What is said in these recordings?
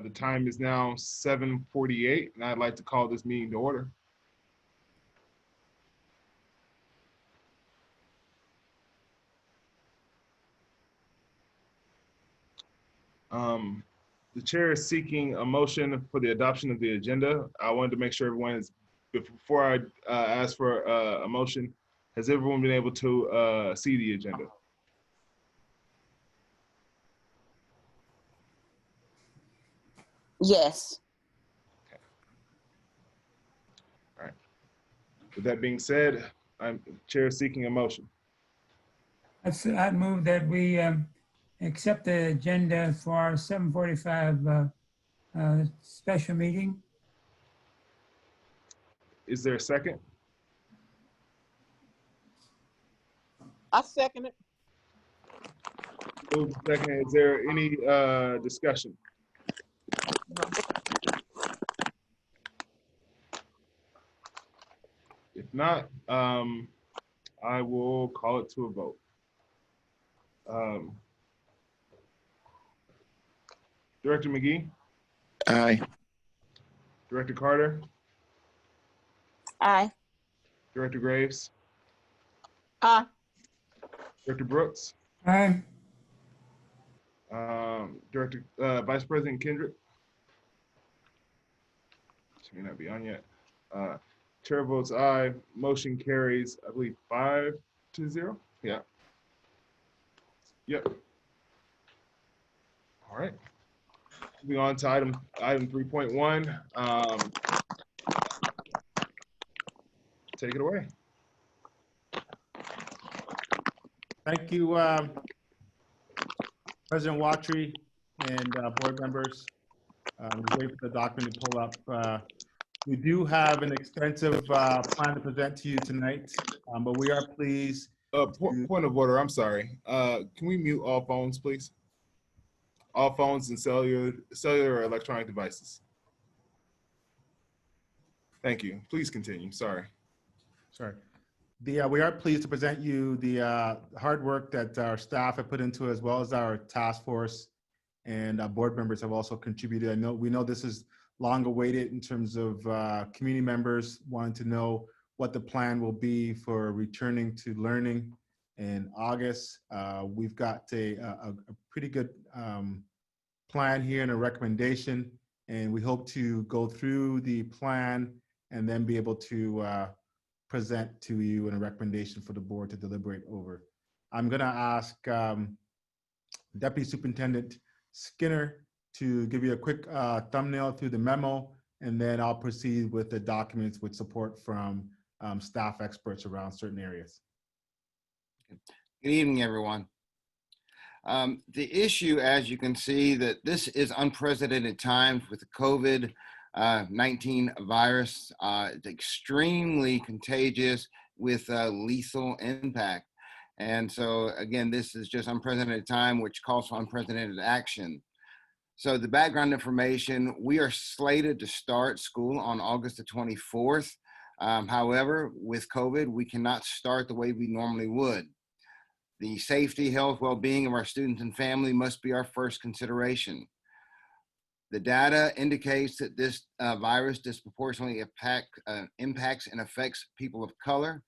The time is now 7:48, and I'd like to call this meeting to order. The chair is seeking a motion for the adoption of the agenda. I wanted to make sure everyone is, before I ask for a motion, has everyone been able to see the agenda? Yes. All right. With that being said, I'm chair seeking a motion. I move that we accept the agenda for our 7:45 special meeting. Is there a second? I second it. Move to second. Is there any discussion? If not, I will call it to a vote. Director McGee? Aye. Director Carter? Aye. Director Graves? Aye. Director Brooks? Aye. Director Vice President Kendrick? She may not be on yet. Chair votes aye. Motion carries, I believe, 5-0. Yeah. Yep. All right. Moving on to item 3.1. Take it away. Thank you, President Watry and board members. Wait for the document to pull up. We do have an extensive plan to present to you tonight, but we are pleased. Point of order, I'm sorry. Can we mute all phones, please? All phones and cellular or electronic devices. Thank you. Please continue. Sorry. Sorry. We are pleased to present you the hard work that our staff have put into, as well as our task force and board members have also contributed. We know this is long awaited in terms of community members wanting to know what the plan will be for returning to learning in August. We've got a pretty good plan here and a recommendation, and we hope to go through the plan and then be able to present to you in a recommendation for the board to deliberate over. I'm gonna ask Deputy Superintendent Skinner to give you a quick thumbnail through the memo, and then I'll proceed with the documents with support from staff experts around certain areas. Good evening, everyone. The issue, as you can see, that this is unprecedented times with the COVID-19 virus. It's extremely contagious with lethal impact. And so, again, this is just unprecedented time, which calls for unprecedented action. So the background information, we are slated to start school on August the 24th. However, with COVID, we cannot start the way we normally would. The safety, health, well-being of our students and family must be our first consideration. The data indicates that this virus disproportionately impacts and affects people of color.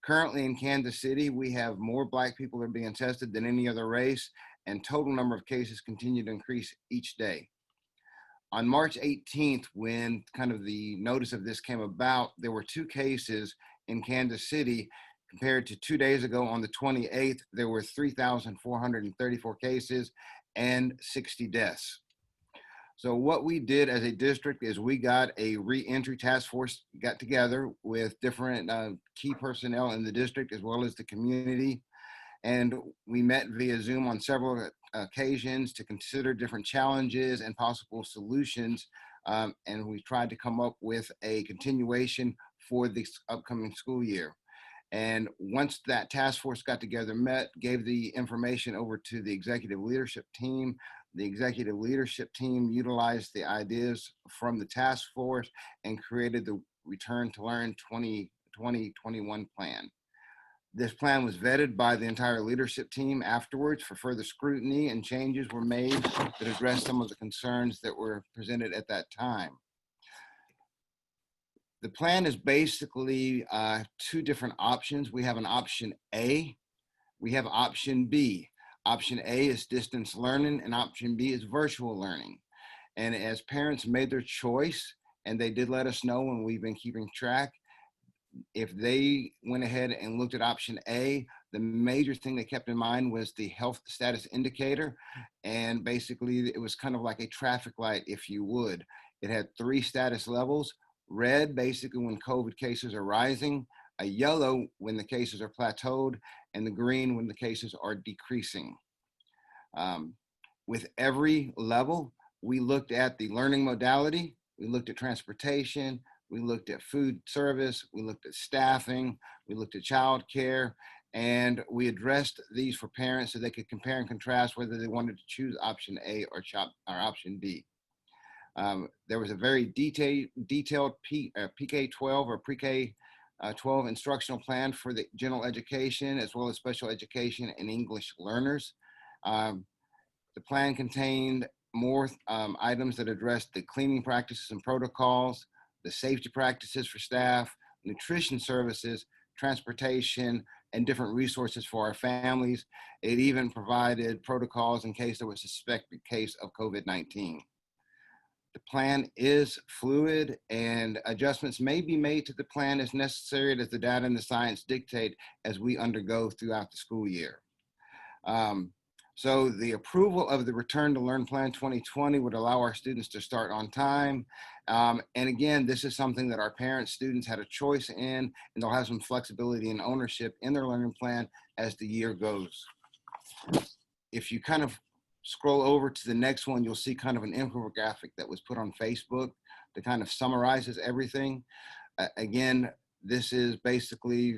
Currently in Kansas City, we have more Black people that are being tested than any other race, and total number of cases continue to increase each day. On March 18th, when kind of the notice of this came about, there were 2 cases in Kansas City. Compared to 2 days ago on the 28th, there were 3,434 cases and 60 deaths. So what we did as a district is we got a re-entry task force, got together with different key personnel in the district as well as the community. And we met via Zoom on several occasions to consider different challenges and possible solutions. And we tried to come up with a continuation for this upcoming school year. And once that task force got together, met, gave the information over to the executive leadership team. The executive leadership team utilized the ideas from the task force and created the Return to Learn 2020-21 plan. This plan was vetted by the entire leadership team afterwards for further scrutiny, and changes were made that addressed some of the concerns that were presented at that time. The plan is basically two different options. We have an option A, we have option B. Option A is distance learning, and option B is virtual learning. And as parents made their choice, and they did let us know when we've been keeping track, if they went ahead and looked at option A, the major thing they kept in mind was the health status indicator. And basically it was kind of like a traffic light, if you would. It had 3 status levels: red, basically when COVID cases are rising; a yellow when the cases are plateaued; and the green when the cases are decreasing. With every level, we looked at the learning modality, we looked at transportation, we looked at food service, we looked at staffing, we looked at childcare, and we addressed these for parents so they could compare and contrast whether they wanted to choose option A or option B. There was a very detailed PK-12 or pre-K 12 instructional plan for the general education as well as special education and English learners. The plan contained more items that addressed the cleaning practices and protocols, the safety practices for staff, nutrition services, transportation, and different resources for our families. It even provided protocols in case there was a suspected case of COVID-19. The plan is fluid, and adjustments may be made to the plan as necessary as the data and the science dictate as we undergo throughout the school year. So the approval of the Return to Learn Plan 2020 would allow our students to start on time. And again, this is something that our parents, students had a choice in, and they'll have some flexibility and ownership in their learning plan as the year goes. If you kind of scroll over to the next one, you'll see kind of an infographic that was put on Facebook that kind of summarizes everything. Again, this is basically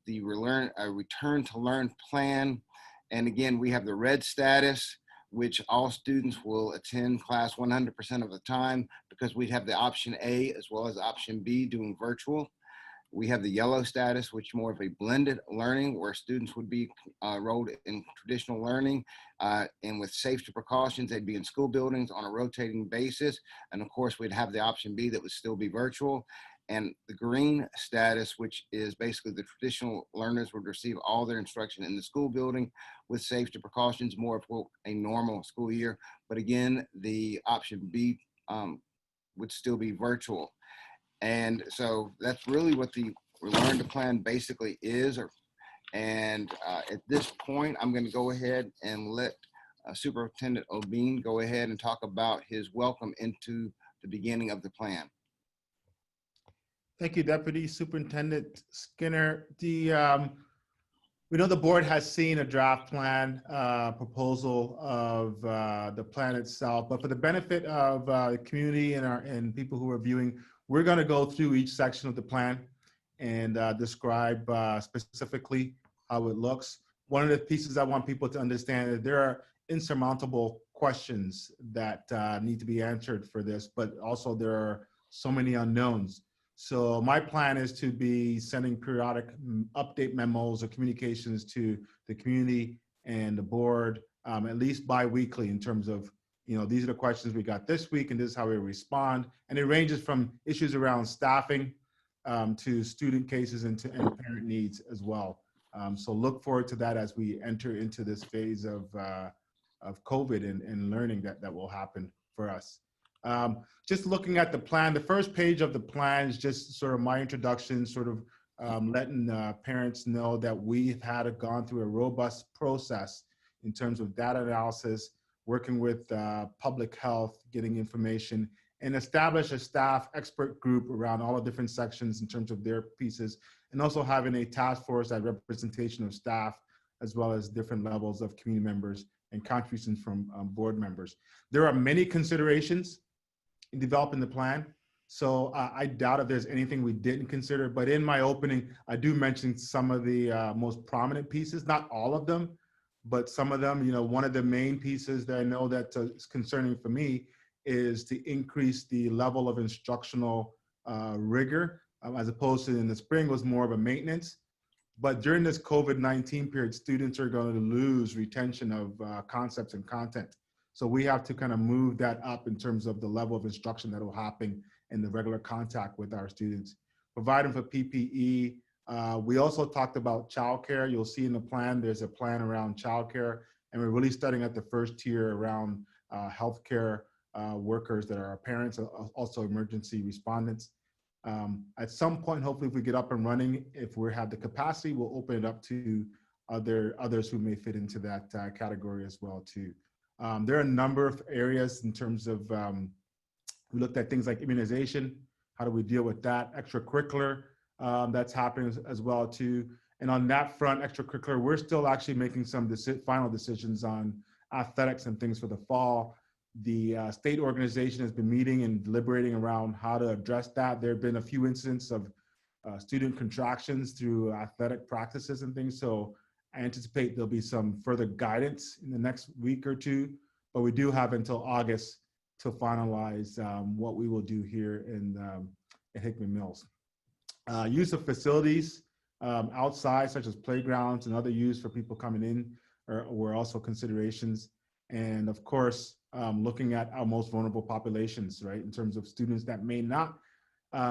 the Return to Learn plan. And again, we have the red status, which all students will attend class 100% of the time because we have the option A as well as option B doing virtual. We have the yellow status, which is more of a blended learning where students would be enrolled in traditional learning and with safety precautions, they'd be in school buildings on a rotating basis. And of course, we'd have the option B that would still be virtual. And the green status, which is basically the traditional learners would receive all their instruction in the school building with safety precautions, more of a normal school year. But again, the option B would still be virtual. And so that's really what the Learn to Plan basically is. And at this point, I'm going to go ahead and let Superintendent Obeen go ahead and talk about his welcome into the beginning of the plan. Thank you, Deputy Superintendent Skinner. We know the board has seen a draft plan proposal of the plan itself, but for the benefit of the community and people who are viewing, we're going to go through each section of the plan and describe specifically how it looks. One of the pieces I want people to understand is there are insurmountable questions that need to be answered for this, but also there are so many unknowns. So my plan is to be sending periodic update memos or communications to the community and the board, at least bi-weekly in terms of, these are the questions we got this week and this is how we respond. And it ranges from issues around staffing to student cases and parent needs as well. So look forward to that as we enter into this phase of COVID and learning that will happen for us. Just looking at the plan, the first page of the plan is just sort of my introduction, sort of letting parents know that we've gone through a robust process in terms of data analysis, working with public health, getting information, and establish a staff expert group around all the different sections in terms of their pieces, and also having a task force that representation of staff, as well as different levels of community members and contributions from board members. There are many considerations in developing the plan. So I doubt if there's anything we didn't consider, but in my opening, I do mention some of the most prominent pieces, not all of them, but some of them. One of the main pieces that I know that is concerning for me is to increase the level of instructional rigor, as opposed to in the spring was more of a maintenance. But during this COVID-19 period, students are going to lose retention of concepts and content. So we have to kind of move that up in terms of the level of instruction that will happen in the regular contact with our students. Providing for PPE. We also talked about childcare. You'll see in the plan, there's a plan around childcare, and we're really starting at the first tier around healthcare workers that are our parents, also emergency respondents. At some point, hopefully, if we get up and running, if we have the capacity, we'll open it up to others who may fit into that category as well too. There are a number of areas in terms of, we looked at things like immunization. How do we deal with that? Extracurricular, that's happening as well too. And on that front, extracurricular, we're still actually making some final decisions on athletics and things for the fall. The state organization has been meeting and deliberating around how to address that. There have been a few incidents of student contractions through athletic practices and things. So I anticipate there'll be some further guidance in the next week or two, but we do have until August to finalize what we will do here at Hickman Mills. Use of facilities outside, such as playgrounds and other use for people coming in, were also considerations. And of course, looking at our most vulnerable populations, right, in terms of students that may not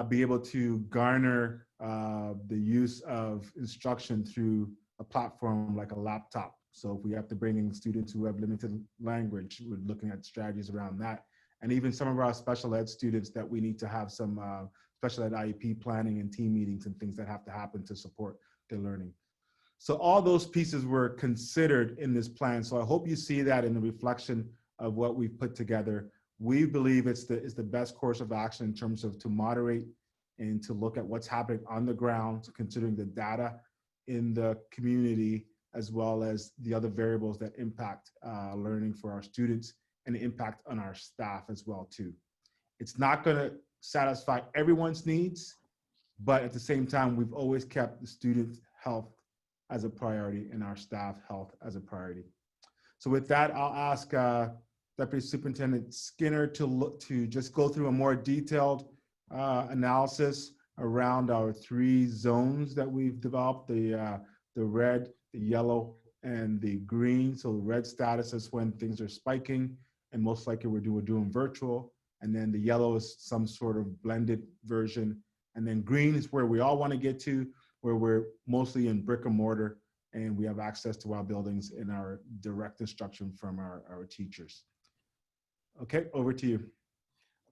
be able to garner the use of instruction through a platform like a laptop. So if we have to bring in students who have limited language, we're looking at strategies around that. And even some of our special ed students that we need to have some special ed IEP planning and team meetings and things that have to happen to support their learning. So all those pieces were considered in this plan. So I hope you see that in the reflection of what we've put together. We believe it's the best course of action in terms of to moderate and to look at what's happening on the ground, considering the data in the community, as well as the other variables that impact learning for our students and the impact on our staff as well too. It's not gonna satisfy everyone's needs, but at the same time, we've always kept the student health as a priority and our staff health as a priority. So with that, I'll ask Deputy Superintendent Skinner to just go through a more detailed analysis around our 3 zones that we've developed, the red, the yellow, and the green. So the red status is when things are spiking, and most likely we're doing virtual. And then the yellow is some sort of blended version. And then green is where we all want to get to, where we're mostly in brick and mortar, and we have access to our buildings in our direct instruction from our teachers. Okay, over to you.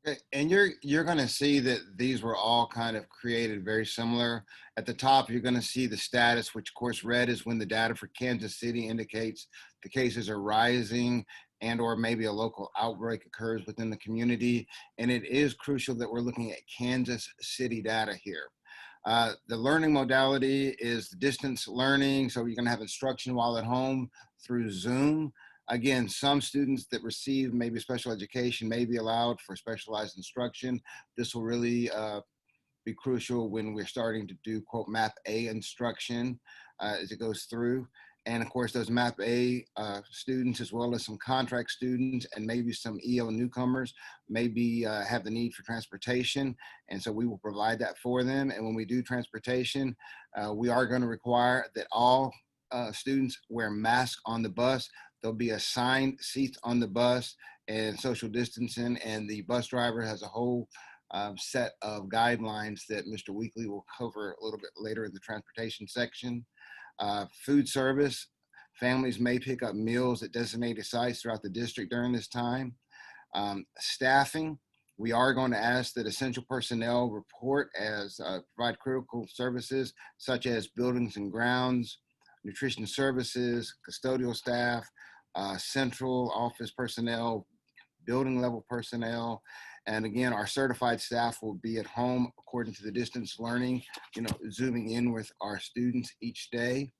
Okay, and you're going to see that these were all kind of created very similar. At the top, you're going to see the status, which of course red is when the data for Kansas City indicates the cases are rising and or maybe a local outbreak occurs within the community. And it is crucial that we're looking at Kansas City data here. The learning modality is distance learning. So you're going to have instruction while at home through Zoom. Again, some students that receive maybe special education may be allowed for specialized instruction. This will really be crucial when we're starting to do, quote, MAP A instruction as it goes through. And of course, those MAP A students, as well as some contract students and maybe some EO newcomers, maybe have the need for transportation. And so we will provide that for them. And when we do transportation, we are going to require that all students wear masks on the bus. There'll be assigned seats on the bus and social distancing, and the bus driver has a whole set of guidelines that Mr. Weekly will cover a little bit later in the transportation section. Food service, families may pick up meals at designated sites throughout the district during this time. Staffing, we are going to ask that essential personnel report as provide critical services such as buildings and grounds, nutrition services, custodial staff, central office personnel, building level personnel. And again, our certified staff will be at home according to the distance learning, zooming in with our students each day.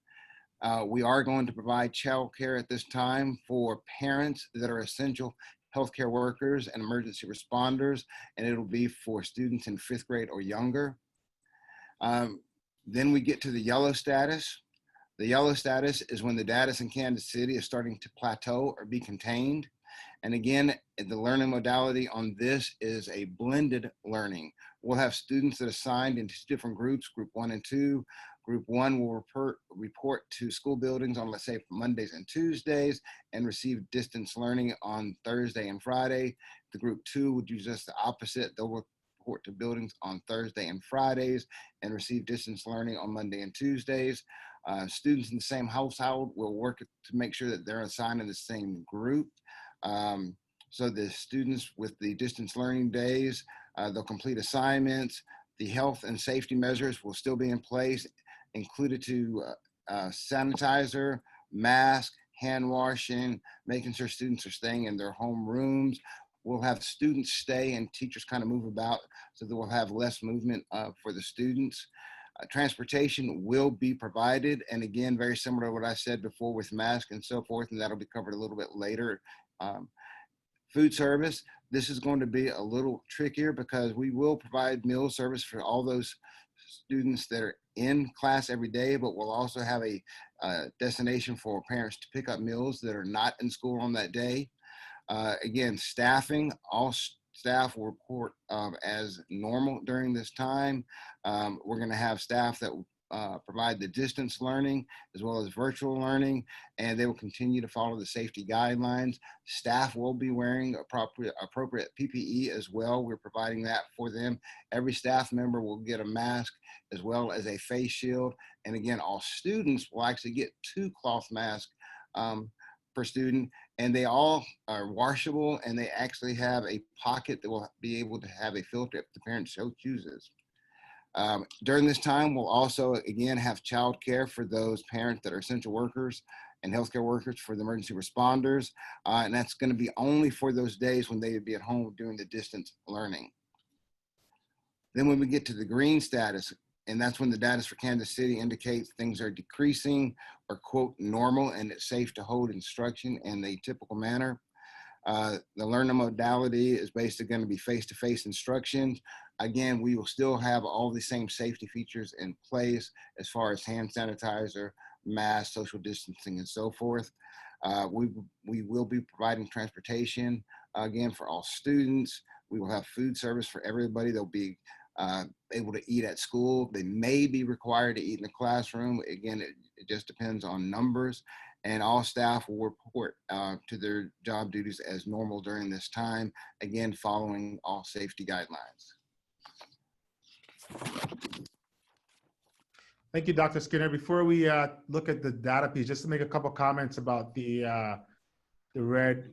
We are going to provide childcare at this time for parents that are essential healthcare workers and emergency responders, and it'll be for students in 5th grade or younger. Then we get to the yellow status. The yellow status is when the data in Kansas City is starting to plateau or be contained. And again, the learning modality on this is a blended learning. We'll have students that are assigned into different groups, group 1 and 2, Group 1 will report to school buildings on, let's say, Mondays and Tuesdays and receive distance learning on Thursday and Friday. The Group 2 would do just the opposite. They'll report to buildings on Thursday and Fridays and receive distance learning on Monday and Tuesdays. Students in the same household will work to make sure that they're assigned in the same group. So the students with the distance learning days, they'll complete assignments. The health and safety measures will still be in place, included to sanitizer, mask, hand washing, making sure students are staying in their home rooms. We'll have students stay and teachers kind of move about so that we'll have less movement for the students. Transportation will be provided. And again, very similar to what I said before with masks and so forth, and that'll be covered a little bit later. Food service, this is going to be a little trickier because we will provide meal service for all those students that are in class every day, but we'll also have a destination for parents to pick up meals that are not in school on that day. Again, staffing, all staff will report as normal during this time. We're going to have staff that provide the distance learning as well as virtual learning, and they will continue to follow the safety guidelines. Staff will be wearing appropriate PPE as well. We're providing that for them. Every staff member will get a mask as well as a face shield. And again, all students will actually get 2 cloth masks per student, and they all are washable, and they actually have a pocket that will be able to have a filter if the parent so chooses. During this time, we'll also, again, have childcare for those parents that are essential workers and healthcare workers for the emergency responders. And that's going to be only for those days when they would be at home doing the distance learning. Then when we get to the green status, and that's when the data for Kansas City indicates things are decreasing or quote normal and it's safe to hold instruction in a typical manner. The learning modality is basically going to be face-to-face instruction. Again, we will still have all the same safety features in place as far as hand sanitizer, mask, social distancing, and so forth. We will be providing transportation, again, for all students. We will have food service for everybody. They'll be able to eat at school. They may be required to eat in the classroom. Again, it just depends on numbers. And all staff will report to their job duties as normal during this time, again, following all safety guidelines. Thank you, Dr. Skinner. Before we look at the data piece, just to make a couple comments about the red,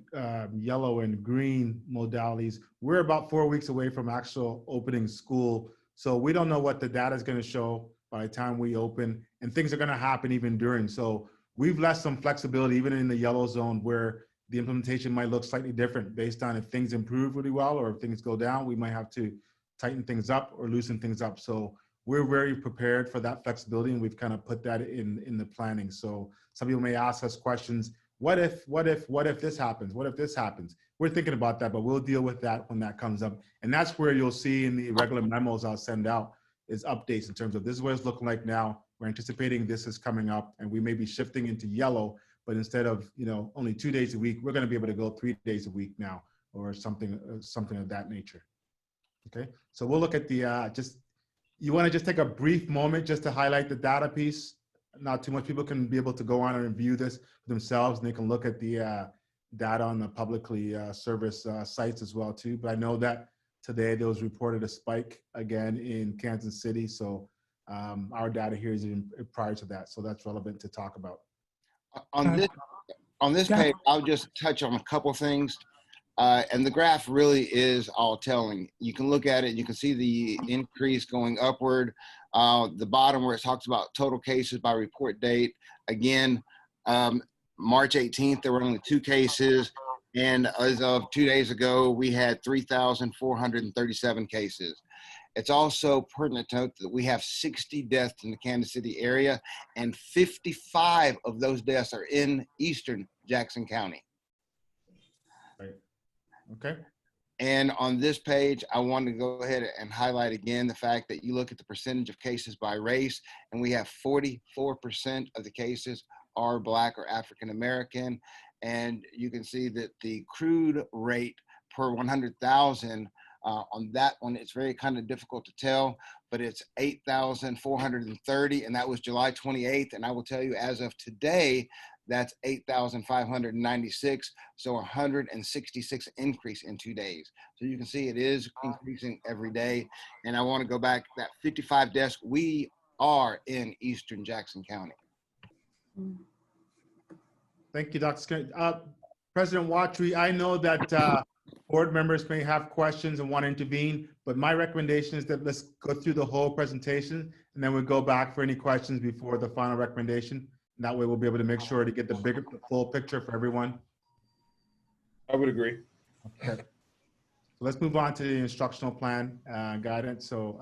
yellow, and green modalities. We're about 4 weeks away from actual opening school. So we don't know what the data is going to show by the time we open, and things are going to happen even during. So we've left some flexibility even in the yellow zone where the implementation might look slightly different based on if things improve really well or if things go down, we might have to tighten things up or loosen things up. So we're very prepared for that flexibility, and we've kind of put that in the planning. So some people may ask us questions, what if this happens? What if this happens? We're thinking about that, but we'll deal with that when that comes up. And that's where you'll see in the regular memos I'll send out is updates in terms of this is what it's looking like now. We're anticipating this is coming up, and we may be shifting into yellow, but instead of only 2 days a week, we're going to be able to go 3 days a week now, or something of that nature. Okay, so we'll look at the you want to just take a brief moment just to highlight the data piece. Not too much people can be able to go on and review this themselves, and they can look at the data on the publicly service sites as well too. But I know that today there was reported a spike again in Kansas City, so our data here is prior to that, so that's relevant to talk about. On this page, I'll just touch on a couple things. And the graph really is all telling. You can look at it, you can see the increase going upward. The bottom where it talks about total cases by report date. Again, March 18th, there were only 2 cases. And as of 2 days ago, we had 3,437 cases. It's also pertinent to note that we have 60 deaths in the Kansas City area, and 55 of those deaths are in eastern Jackson County. Right. Okay. And on this page, I want to go ahead and highlight again the fact that you look at the percentage of cases by race, and we have 44% of the cases are Black or African American. And you can see that the crude rate per 100,000 On that one, it's very kind of difficult to tell, but it's 8,430, and that was July 28th. And I will tell you, as of today, that's 8,596. So 166 increase in 2 days. So you can see it is increasing every day. And I want to go back, that 55 desks, we are in Eastern Jackson County. Thank you, Dr. Skinner. President Watry, I know that board members may have questions and want to intervene, but my recommendation is that let's go through the whole presentation and then we'll go back for any questions before the final recommendation. And that way we'll be able to make sure to get the full picture for everyone. I would agree. Okay. So let's move on to the instructional plan guidance. So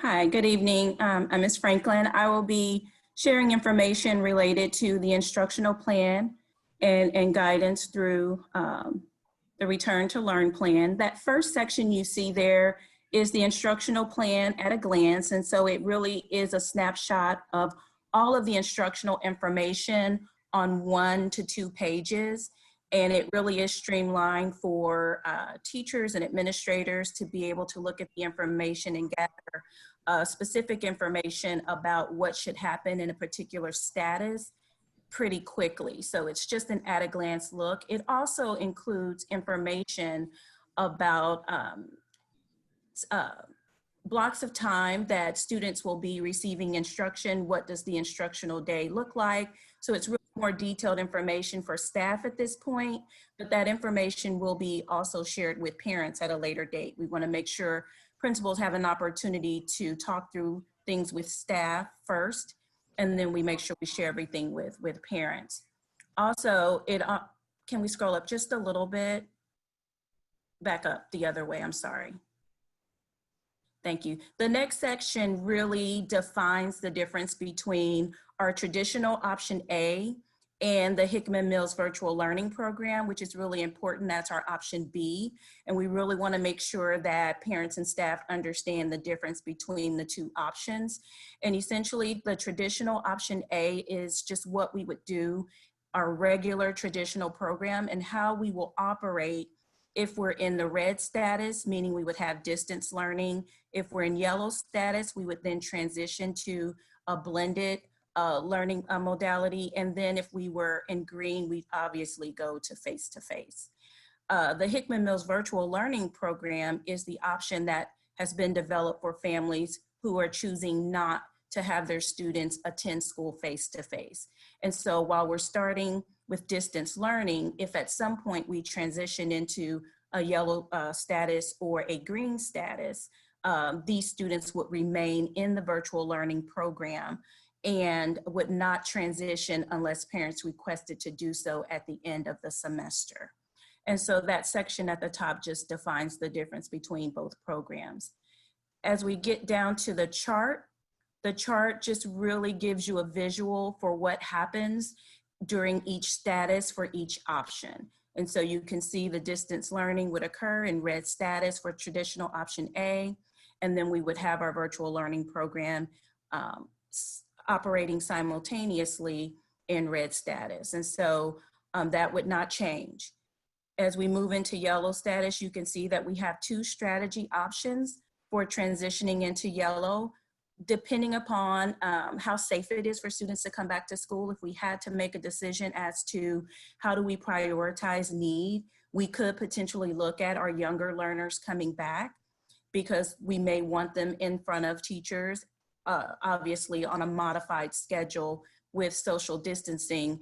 Hi, good evening. I'm Ms. Franklin. I will be sharing information related to the instructional plan and guidance through the Return to Learn plan. That first section you see there is the instructional plan at a glance. And so it really is a snapshot of all of the instructional information on 1 to 2 pages. And it really is streamlined for teachers and administrators to be able to look at the information and gather specific information about what should happen in a particular status pretty quickly. So it's just an at a glance look. It also includes information about blocks of time that students will be receiving instruction. What does the instructional day look like? So it's really more detailed information for staff at this point, but that information will be also shared with parents at a later date. We want to make sure principals have an opportunity to talk through things with staff first, and then we make sure we share everything with parents. Also, can we scroll up just a little bit? Back up the other way, I'm sorry. Thank you. The next section really defines the difference between our traditional option A and the Hickman Mills Virtual Learning Program, which is really important. That's our option B. And we really want to make sure that parents and staff understand the difference between the two options. And essentially, the traditional option A is just what we would do, our regular traditional program, and how we will operate if we're in the red status, meaning we would have distance learning. If we're in yellow status, we would then transition to a blended learning modality. And then if we were in green, we'd obviously go to face-to-face. The Hickman Mills Virtual Learning Program is the option that has been developed for families who are choosing not to have their students attend school face-to-face. And so while we're starting with distance learning, if at some point we transition into a yellow status or a green status, these students would remain in the virtual learning program and would not transition unless parents requested to do so at the end of the semester. And so that section at the top just defines the difference between both programs. As we get down to the chart just really gives you a visual for what happens during each status for each option. And so you can see the distance learning would occur in red status for traditional option A, and then we would have our virtual learning program operating simultaneously in red status. And so that would not change. As we move into yellow status, you can see that we have 2 strategy options for transitioning into yellow, depending upon how safe it is for students to come back to school. If we had to make a decision as to how do we prioritize need, we could potentially look at our younger learners coming back because we may want them in front of teachers, obviously on a modified schedule with social distancing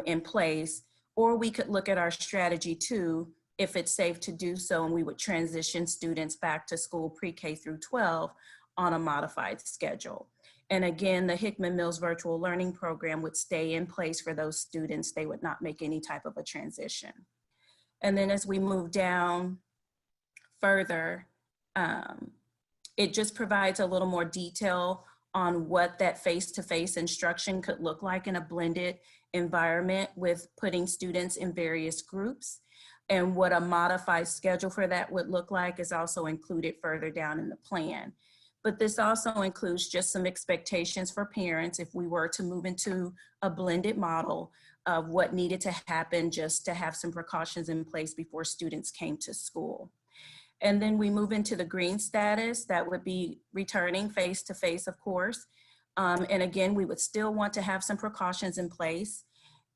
in place. Or we could look at our strategy 2, if it's safe to do so, and we would transition students back to school pre-K through 12 on a modified schedule. And again, the Hickman Mills Virtual Learning Program would stay in place for those students. They would not make any type of a transition. And then as we move down further, it just provides a little more detail on what that face-to-face instruction could look like in a blended environment with putting students in various groups. And what a modified schedule for that would look like is also included further down in the plan. But this also includes just some expectations for parents if we were to move into a blended model of what needed to happen just to have some precautions in place before students came to school. And then we move into the green status. That would be returning face-to-face, of course. And again, we would still want to have some precautions in place.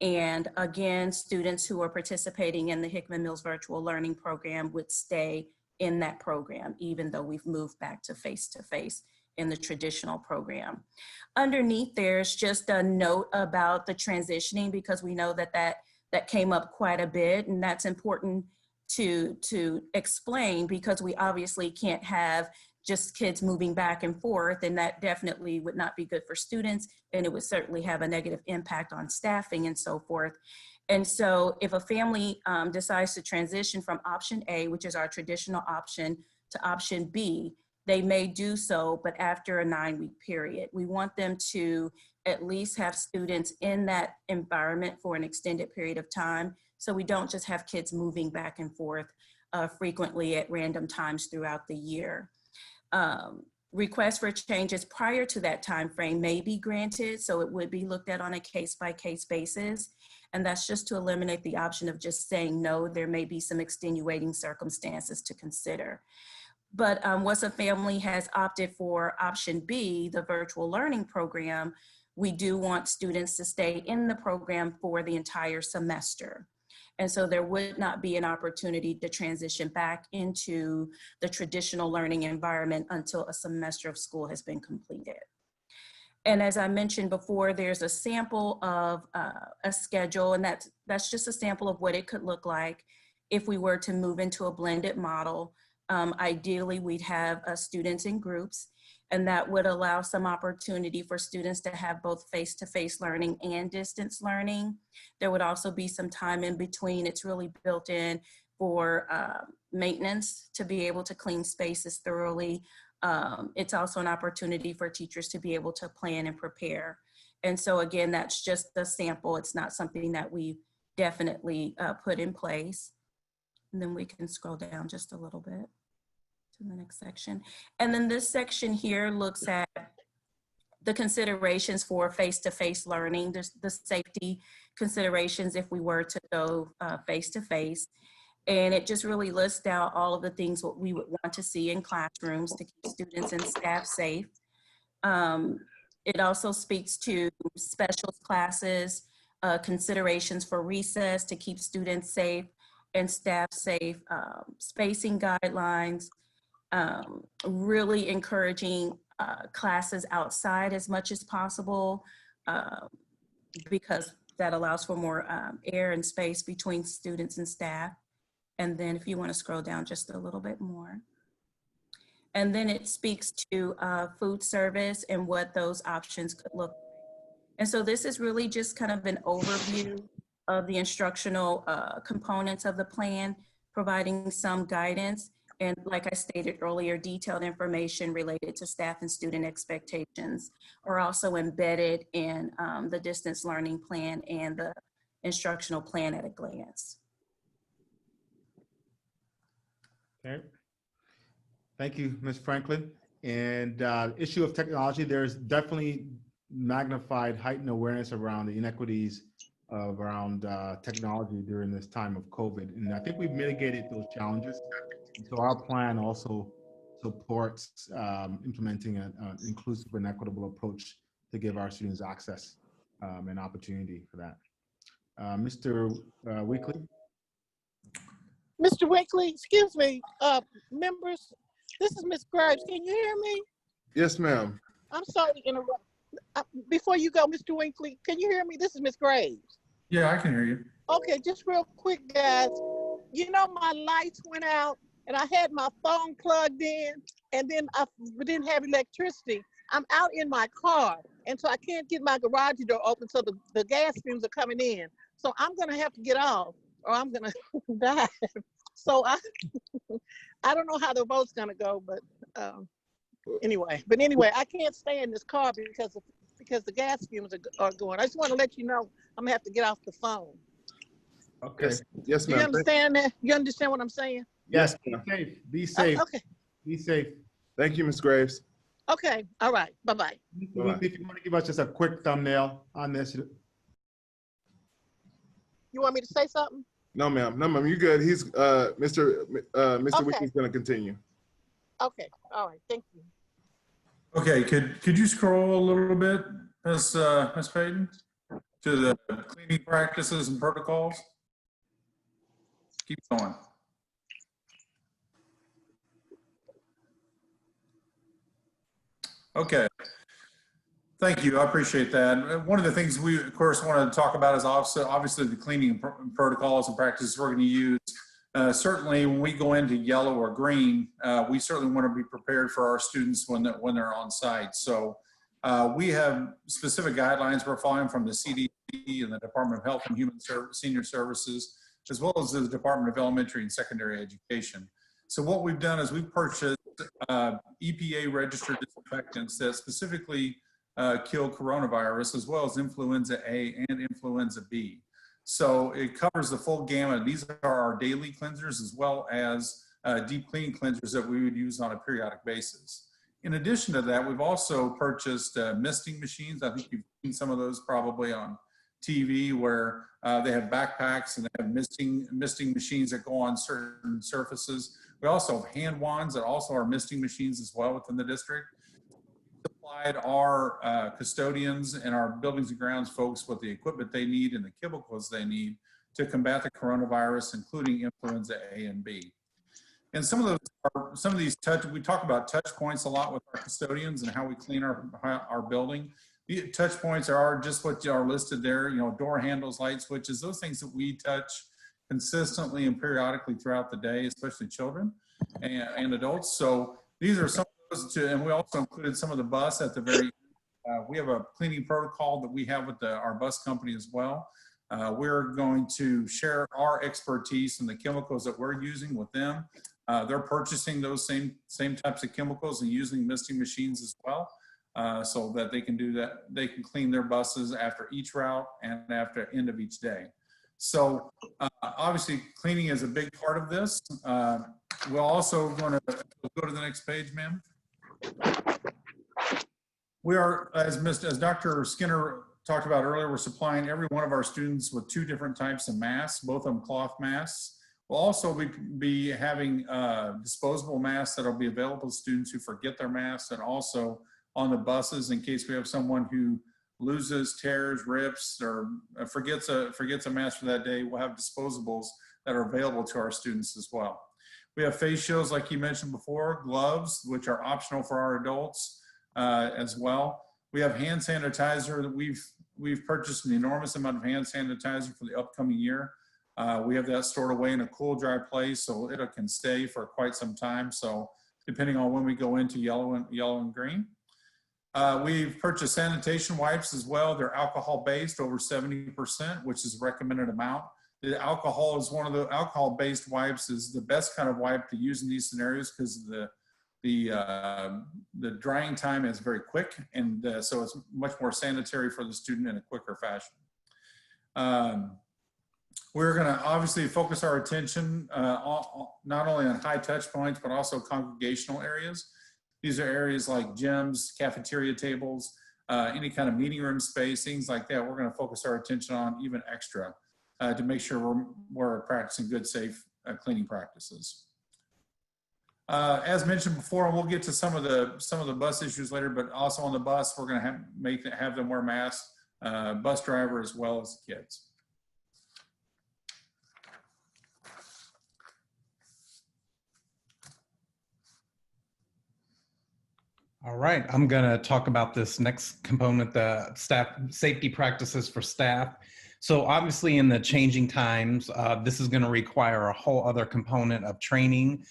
And again, students who are participating in the Hickman Mills Virtual Learning Program would stay in that program, even though we've moved back to face-to-face in the traditional program. Underneath, there's just a note about the transitioning, because we know that that came up quite a bit, and that's important to explain, because we obviously can't have just kids moving back and forth, and that definitely would not be good for students, and it would certainly have a negative impact on staffing and so forth. And so if a family decides to transition from option A, which is our traditional option, to option B, they may do so, but after a 9-week period. We want them to at least have students in that environment for an extended period of time, so we don't just have kids moving back and forth frequently at random times throughout the year. Requests for changes prior to that time frame may be granted, so it would be looked at on a case-by-case basis. And that's just to eliminate the option of just saying no. There may be some extenuating circumstances to consider. But once a family has opted for option B, the virtual learning program, we do want students to stay in the program for the entire semester. And so there would not be an opportunity to transition back into the traditional learning environment until a semester of school has been completed. And as I mentioned before, there's a sample of a schedule, and that's just a sample of what it could look like if we were to move into a blended model. Ideally, we'd have students in groups, and that would allow some opportunity for students to have both face-to-face learning and distance learning. There would also be some time in between. It's really built in for maintenance to be able to clean spaces thoroughly. It's also an opportunity for teachers to be able to plan and prepare. And so again, that's just a sample. It's not something that we definitely put in place. And then we can scroll down just a little bit to the next section. And then this section here looks at the considerations for face-to-face learning. There's the safety considerations if we were to go face-to-face. And it just really lists out all of the things what we would want to see in classrooms to keep students and staff safe. It also speaks to specials classes, considerations for recess to keep students safe and staff safe, spacing guidelines, really encouraging classes outside as much as possible, because that allows for more air and space between students and staff. And then if you want to scroll down just a little bit more. And then it speaks to food service and what those options could look like. And so this is really just kind of an overview of the instructional components of the plan, providing some guidance. And like I stated earlier, detailed information related to staff and student expectations are also embedded in the distance learning plan and the instructional plan at a glance. Okay. Thank you, Ms. Franklin. And issue of technology, there's definitely magnified, heightened awareness around the inequities around technology during this time of COVID. And I think we've mitigated those challenges. So our plan also supports implementing an inclusive and equitable approach to give our students access and opportunity for that. Mr. Weekly. Mr. Winkley, excuse me, members, this is Ms. Graves. Can you hear me? Yes, ma'am. I'm sorry to interrupt. Before you go, Mr. Winkley, can you hear me? This is Ms. Graves. Yeah, I can hear you. Okay, just real quick, guys. You know, my lights went out and I had my phone plugged in, and then I didn't have electricity. I'm out in my car, and so I can't get my garage door open, so the gas fumes are coming in. So I'm gonna have to get off, or I'm gonna die. So I don't know how the vote's gonna go, but anyway. But anyway, I can't stay in this car because the gas fumes are going. I just want to let you know I'm gonna have to get off the phone. Okay. Yes, Do you ma'am. understand that? You understand what I'm saying? Yes, be safe. Be safe. Okay. Be safe. Thank you, Ms. Graves. Okay, all right, bye-bye. Bye-bye. If you want to give us just a quick thumbnail on this. You want me to say something? No, ma'am. No, ma'am. You good. He's Mr. Okay. Wickey's gonna continue. Okay, all right, thank you. Okay, could you scroll a little bit, Ms. Payton, to the cleaning practices and protocols? Keep going. Okay. Thank you. I appreciate that. One of the things we, of course, want to talk about is obviously the cleaning protocols and practices we're going to use. Certainly, when we go into yellow or green, we certainly want to be prepared for our students when they're on site. So we have specific guidelines we're following from the CDC and the Department of Health and Human Senior Services, as well as the Department of Elementary and Secondary Education. So what we've done is we've purchased EPA registered disinfectants that specifically kill coronavirus, as well as influenza A and influenza B. So it covers the full gamut. These are our daily cleansers, as well as deep cleaning cleansers that we would use on a periodic basis. In addition to that, we've also purchased misting machines. I think you've seen some of those probably on TV, where they have backpacks and they have misting machines that go on certain surfaces. We also have hand wands that also are misting machines as well within the district. Supplied our custodians and our buildings and grounds folks with the equipment they need and the chemicals they need to combat the coronavirus, including influenza A and B. And some of these we talk about touch points a lot with our custodians and how we clean our building. The touch points are just what are listed there, you know, door handles, light switches, those things that we touch consistently and periodically throughout the day, especially children and adults. So these are some of those, and we also included some of the bus at the very, we have a cleaning protocol that we have with our bus company as well. We're going to share our expertise and the chemicals that we're using with them. They're purchasing those same types of chemicals and using misting machines as well, so that they can do that. They can clean their buses after each route and after end of each day. So obviously cleaning is a big part of this. We're also going to go to the next page, ma'am. We are, as Dr. Skinner talked about earlier, we're supplying every one of our students with 2 different types of masks, both of them cloth masks. We'll also be having disposable masks that will be available to students who forget their masks, and also on the buses in case we have someone who loses, tears, rips, or forgets a mask for that day. We'll have disposables that are available to our students as well. We have face shields, like you mentioned before, gloves, which are optional for our adults as well. We have hand sanitizer that we've purchased an enormous amount of hand sanitizer for the upcoming year. We have that stored away in a cool, dry place, so it can stay for quite some time. So depending on when we go into yellow and green. We've purchased sanitation wipes as well. They're alcohol-based, over 70%, which is a recommended amount. The alcohol is one of the alcohol-based wipes is the best kind of wipe to use in these scenarios because the drying time is very quick, and so it's much more sanitary for the student in a quicker fashion. We're going to obviously focus our attention not only on high touch points, but also congregational areas. These are areas like gyms, cafeteria tables, any kind of meeting room space, things like that. We're going to focus our attention on even extra to make sure we're practicing good, safe cleaning practices. As mentioned before, and we'll get to some of the bus issues later, but also on the bus, we're going to have them wear masks, bus driver as well as the kids. All right, I'm going to talk about this next component, the staff safety practices for staff. So obviously in the changing times, this is going to require a whole other component of training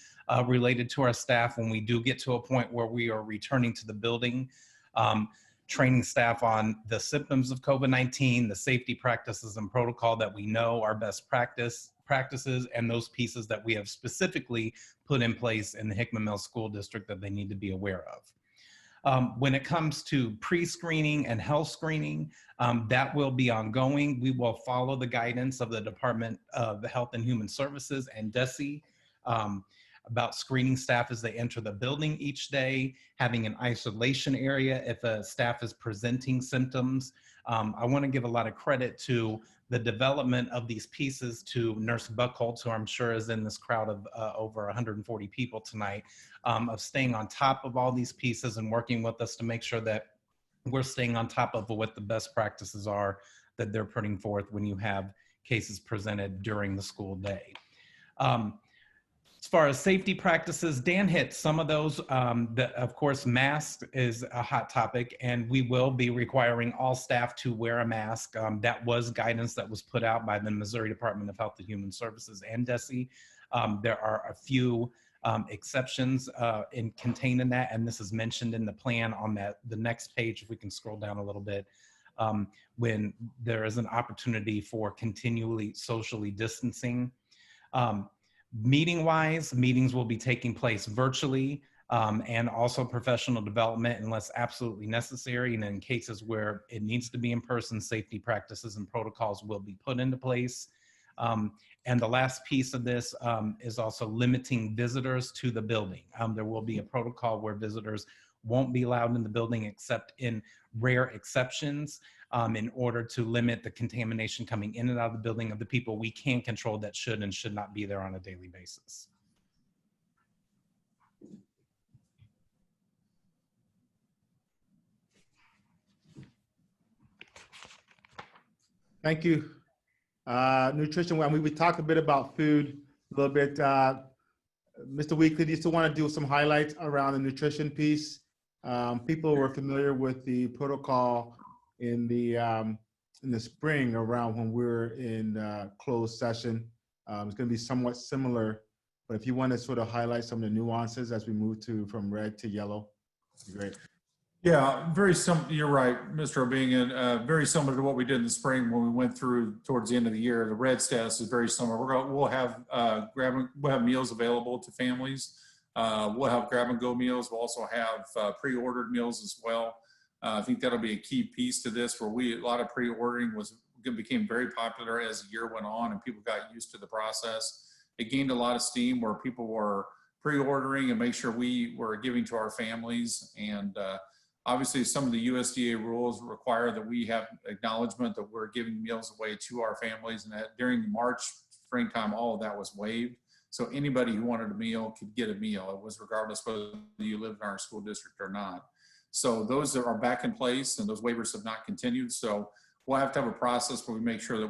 related to our staff when we do get to a point where we are returning to the building, training staff on the symptoms of COVID-19, the safety practices and protocol that we know are best practices, and those pieces that we have specifically put in place in the Hickman Mill School District that they need to be aware of. When it comes to pre-screening and health screening, that will be ongoing. We will follow the guidance of the Department of Health and Human Services and DESE. about screening staff as they enter the building each day, having an isolation area if a staff is presenting symptoms. I want to give a lot of credit to the development of these pieces to Nurse Buckholtz, who I'm sure is in this crowd of over 140 people tonight, of staying on top of all these pieces and working with us to make sure that we're staying on top of what the best practices are that they're putting forth when you have cases presented during the school day. As far as safety practices, Dan hit some of those. Of course, masks is a hot topic, and we will be requiring all staff to wear a mask. That was guidance that was put out by the Missouri Department of Health and Human Services and DESE. There are a few exceptions contained in that, and this is mentioned in the plan on the next page, if we can scroll down a little bit, when there is an opportunity for continually socially distancing. Meeting-wise, meetings will be taking place virtually, and also professional development unless absolutely necessary. And in cases where it needs to be in person, safety practices and protocols will be put into place. And the last piece of this is also limiting visitors to the building. There will be a protocol where visitors won't be allowed in the building except in rare exceptions, in order to limit the contamination coming in and out of the building of the people we can control that should and should not be there on a daily basis. Thank you. Nutrition, when we talked a bit about food, a little bit. Mr. Weekly, do you still want to do some highlights around the nutrition piece? People were familiar with the protocol in the spring around when we're in closed session. It's going to be somewhat similar, but if you want to sort of highlight some of the nuances as we move from red to yellow, that'd be great. Yeah, very similar. You're right, Mr. O'Bingen. Very similar to what we did in the spring when we went through towards the end of the year. The red status is very similar. We'll have meals available to families. We'll have grab and go meals. We'll also have pre-ordered meals as well. I think that'll be a key piece to this, where a lot of pre-ordering became very popular as the year went on and people got used to the process. It gained a lot of steam where people were pre-ordering and make sure we were giving to our families. And obviously some of the USDA rules require that we have acknowledgement that we're giving meals away to our families, and that during the March springtime, all of that was waived. So anybody who wanted a meal could get a meal. It was regardless whether you lived in our school district or not. So those are back in place, and those waivers have not continued. So we'll have to have a process where we make sure that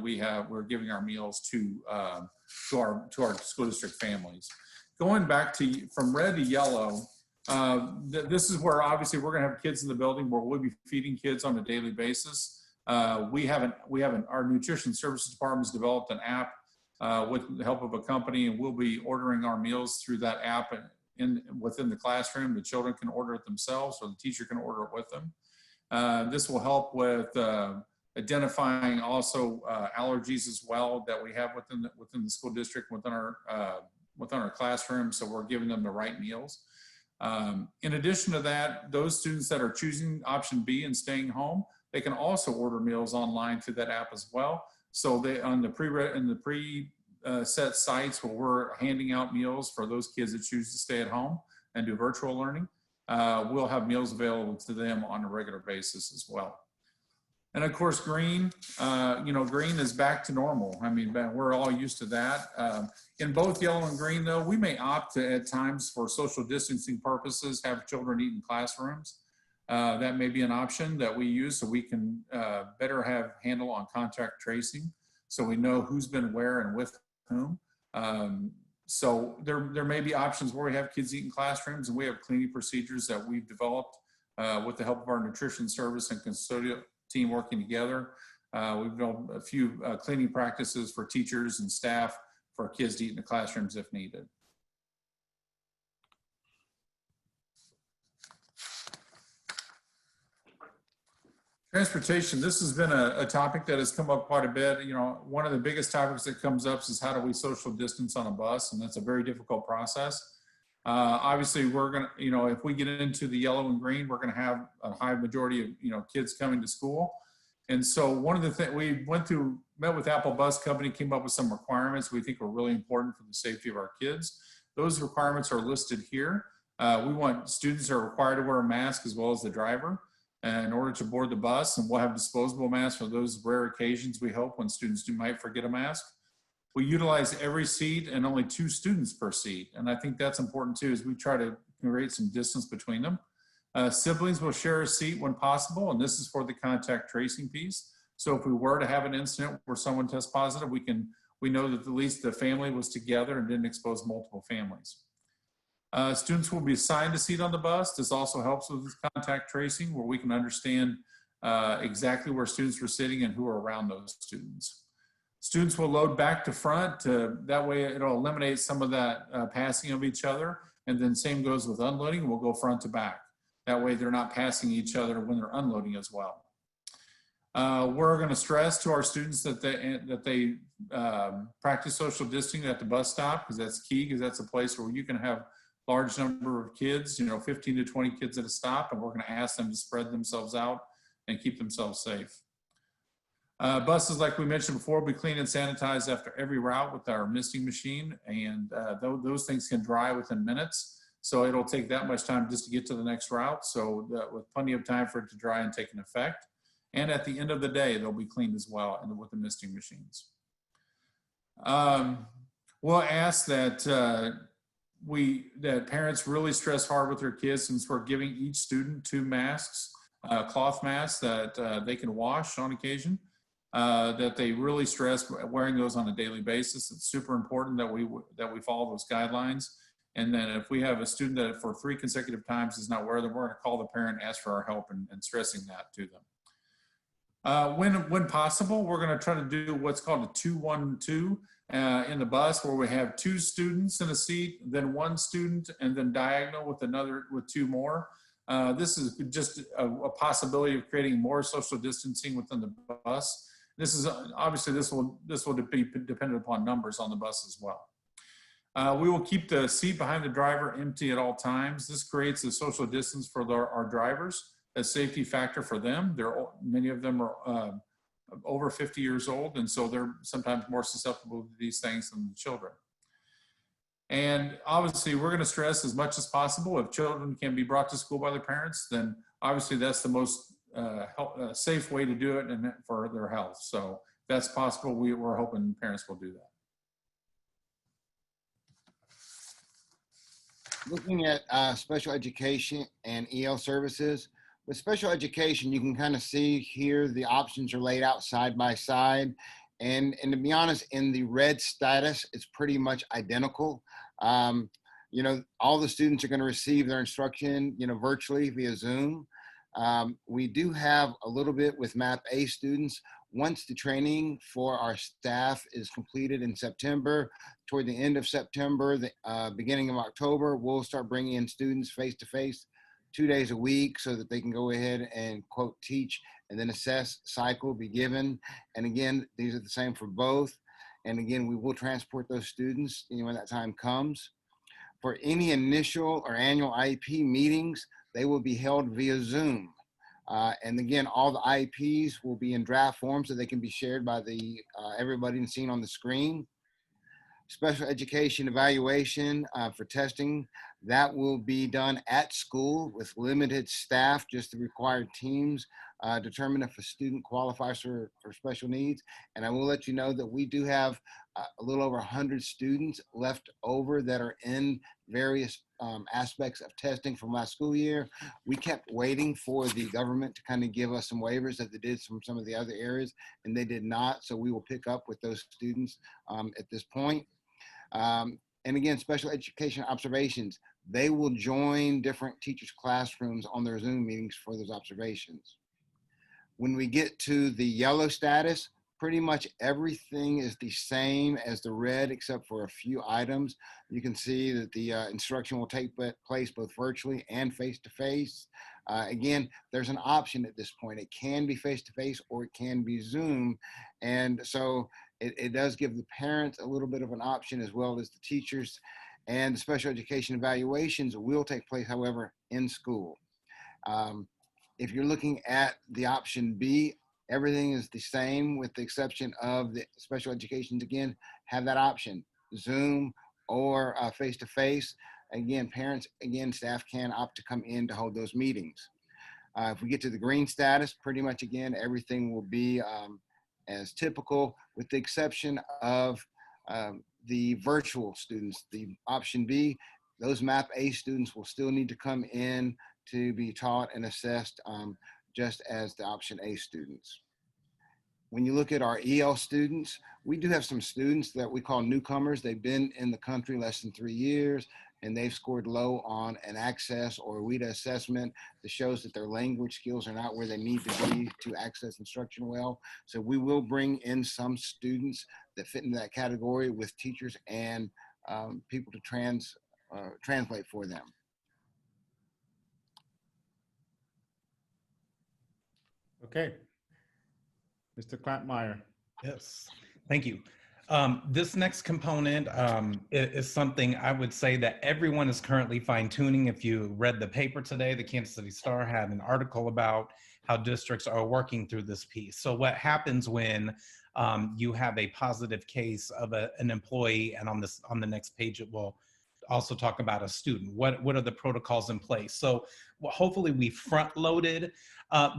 we're giving our meals to our school district families. Going back from red to yellow, this is where obviously we're going to have kids in the building where we'll be feeding kids on a daily basis. Our nutrition services department has developed an app with the help of a company, and we'll be ordering our meals through that app within the classroom. The children can order it themselves, or the teacher can order it with them. This will help with identifying also allergies as well that we have within the school district, within our classroom. So we're giving them the right meals. In addition to that, those students that are choosing option B and staying home, they can also order meals online through that app as well. So on the set sites where we're handing out meals for those kids that choose to stay at home and do virtual learning, we'll have meals available to them on a regular basis as well. And of course, green is back to normal. I mean, we're all used to that. In both yellow and green, though, we may opt to, at times, for social distancing purposes, have children eat in classrooms. That may be an option that we use so we can better have handle on contact tracing, so we know who's been where and with whom. So there may be options where we have kids eat in classrooms, and we have cleaning procedures that we've developed with the help of our nutrition service and custodial team working together. We've developed a few cleaning practices for teachers and staff for kids to eat in the classrooms if needed. Transportation, this has been a topic that has come up quite a bit. You know, one of the biggest topics that comes up is how do we social distance on a bus, and that's a very difficult process. Obviously, we're gonna, if we get into the yellow and green, we're gonna have a high majority of, kids coming to school. And so one of the things we met with Apple Bus Company, came up with some requirements we think are really important for the safety of our kids. Those requirements are listed here. We want students are required to wear a mask as well as the driver in order to board the bus, and we'll have disposable masks for those rare occasions, we hope, when students might forget a mask. We utilize every seat and only 2 students per seat. And I think that's important too, as we try to create some distance between them. Siblings will share a seat when possible, and this is for the contact tracing piece. So if we were to have an incident where someone tests positive, we know that at least the family was together and didn't expose multiple families. Students will be assigned a seat on the bus. This also helps with contact tracing, where we can understand exactly where students were sitting and who are around those students. Students will load back to front. That way it'll eliminate some of that passing of each other. And then same goes with unloading. We'll go front to back. That way they're not passing each other when they're unloading as well. We're going to stress to our students that they practice social distancing at the bus stop, because that's key, because that's a place where you can have large number of kids, 15 to 20 kids at a stop, and we're going to ask them to spread themselves out and keep themselves safe. Buses, like we mentioned before, we clean and sanitize after every route with our misting machine, and those things can dry within minutes. So it'll take that much time just to get to the next route. So with plenty of time for it to dry and take an effect. And at the end of the day, they'll be cleaned as well with the misting machines. We'll ask that that parents really stress hard with their kids, since we're giving each student 2 masks, cloth masks that they can wash on occasion, that they really stress wearing those on a daily basis. It's super important that we follow those guidelines. And then if we have a student that for 3 consecutive times does not wear them, we're going to call the parent and ask for our help and stressing that to them. When possible, we're going to try to do what's called a 2-1-2 in the bus, where we have 2 students in a seat, then 1 student, and then diagonal with 2 more. This is just a possibility of creating more social distancing within the bus. This is obviously this will be dependent upon numbers on the bus as well. We will keep the seat behind the driver empty at all times. This creates a social distance for our drivers, a safety factor for them. Many of them are over 50 years old, and so they're sometimes more susceptible to these things than the children. And obviously, we're going to stress as much as possible, if children can be brought to school by their parents, then obviously that's the most safe way to do it and for their health. So if that's possible, we're hoping parents will do that. Looking at special education and EL services, with special education, you can kind of see here the options are laid out side by side. And to be honest, in the red status, it's pretty much identical. All the students are going to receive their instruction, virtually via Zoom. We do have a little bit with MAP A students. Once the training for our staff is completed in September, toward the end of September, the beginning of October, we'll start bringing in students face-to-face 2 days a week, so that they can go ahead and quote teach, and then assess cycle be given. And again, these are the same for both. And again, we will transport those students when that time comes. For any initial or annual IEP meetings, they will be held via Zoom. And again, all the IEPs will be in draft form, so they can be shared by everybody and seen on the screen. Special education evaluation for testing, that will be done at school with limited staff, just the required teams, determine if a student qualifies for special needs. And I will let you know that we do have a little over 100 students left over that are in various aspects of testing from last school year. We kept waiting for the government to kind of give us some waivers that they did from some of the other areas, and they did not. So we will pick up with those students at this point. And again, special education observations, they will join different teachers' classrooms on their Zoom meetings for those observations. When we get to the yellow status, pretty much everything is the same as the red, except for a few items. You can see that the instruction will take place both virtually and face-to-face. Again, there's an option at this point. It can be face-to-face or it can be Zoom. And so it does give the parents a little bit of an option, as well as the teachers. And the special education evaluations will take place, however, in school. If you're looking at the option B, everything is the same with the exception of the special educations, again, have that option, Zoom or face-to-face, again, parents, again, staff can opt to come in to hold those meetings. If we get to the green status, pretty much, again, everything will be as typical, with the exception of the virtual students. The option B, those MAP A students will still need to come in to be taught and assessed, just as the option A students. When you look at our EL students, we do have some students that we call newcomers. They've been in the country less than 3 years, and they've scored low on an access or WIDA assessment that shows that their language skills are not where they need to be to access instruction well. So we will bring in some students that fit into that category with teachers and people to translate for them. Okay. Mr. Klantmeyer. Yes, thank you. This next component is something I would say that everyone is currently fine tuning. If you read the paper today, the Kansas City Star had an article about how districts are working through this piece. So what happens when you have a positive case of an employee, and on the next page it will also talk about a student. What are the protocols in place? So hopefully we front loaded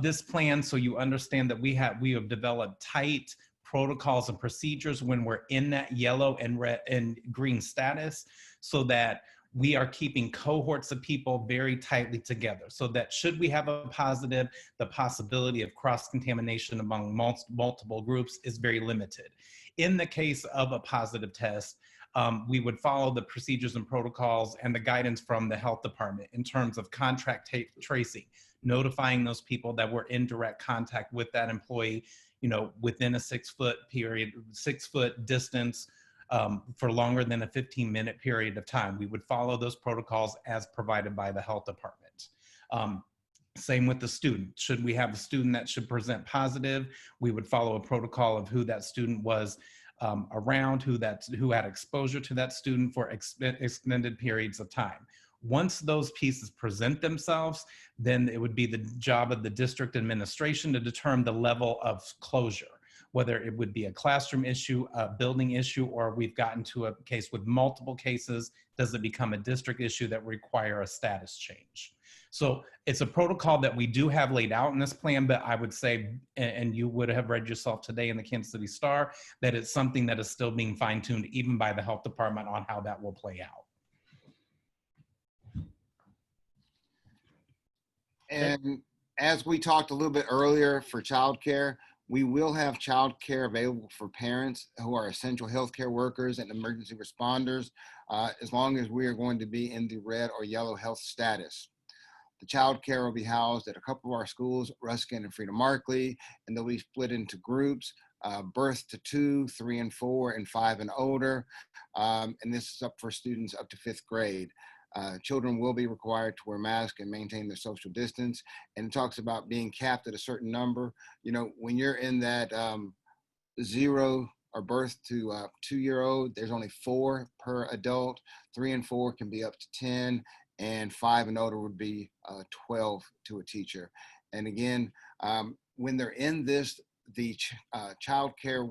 this plan so you understand that we have developed tight protocols and procedures when we're in that yellow and red and green status, so that we are keeping cohorts of people very tightly together, so that should we have a positive, the possibility of cross-contamination among multiple groups is very limited. In the case of a positive test, we would follow the procedures and protocols and the guidance from the health department in terms of contact tracing, notifying those people that were in direct contact with that employee, within a 6 foot period, 6 foot distance, for longer than a 15-minute period of time. We would follow those protocols as provided by the health department. Same with the student. Should we have a student that should present positive, we would follow a protocol of who that student was around, who had exposure to that student for extended periods of time. Once those pieces present themselves, then it would be the job of the district administration to determine the level of closure, whether it would be a classroom issue, a building issue, or we've gotten to a case with multiple cases. Does it become a district issue that require a status change? So it's a protocol that we do have laid out in this plan, but I would say, and you would have read yourself today in the Kansas City Star, that it's something that is still being fine-tuned even by the health department on how that will play out. And as we talked a little bit earlier for childcare, we will have childcare available for parents who are essential healthcare workers and emergency responders, as long as we are going to be in the red or yellow health status. The childcare will be housed at a couple of our schools, Ruskin and Freedom Markley, and they'll be split into groups, birth to 2, 3 and 4, and 5 and older. And this is up for students up to 5th grade. Children will be required to wear masks and maintain their social distance. And it talks about being capped at a certain number. When you're in that 0 or birth to 2-year-old, there's only 4 per adult. 3 and 4 can be up to 10, and 5 and older would be 12 to a teacher. And again, when they're in this, the child care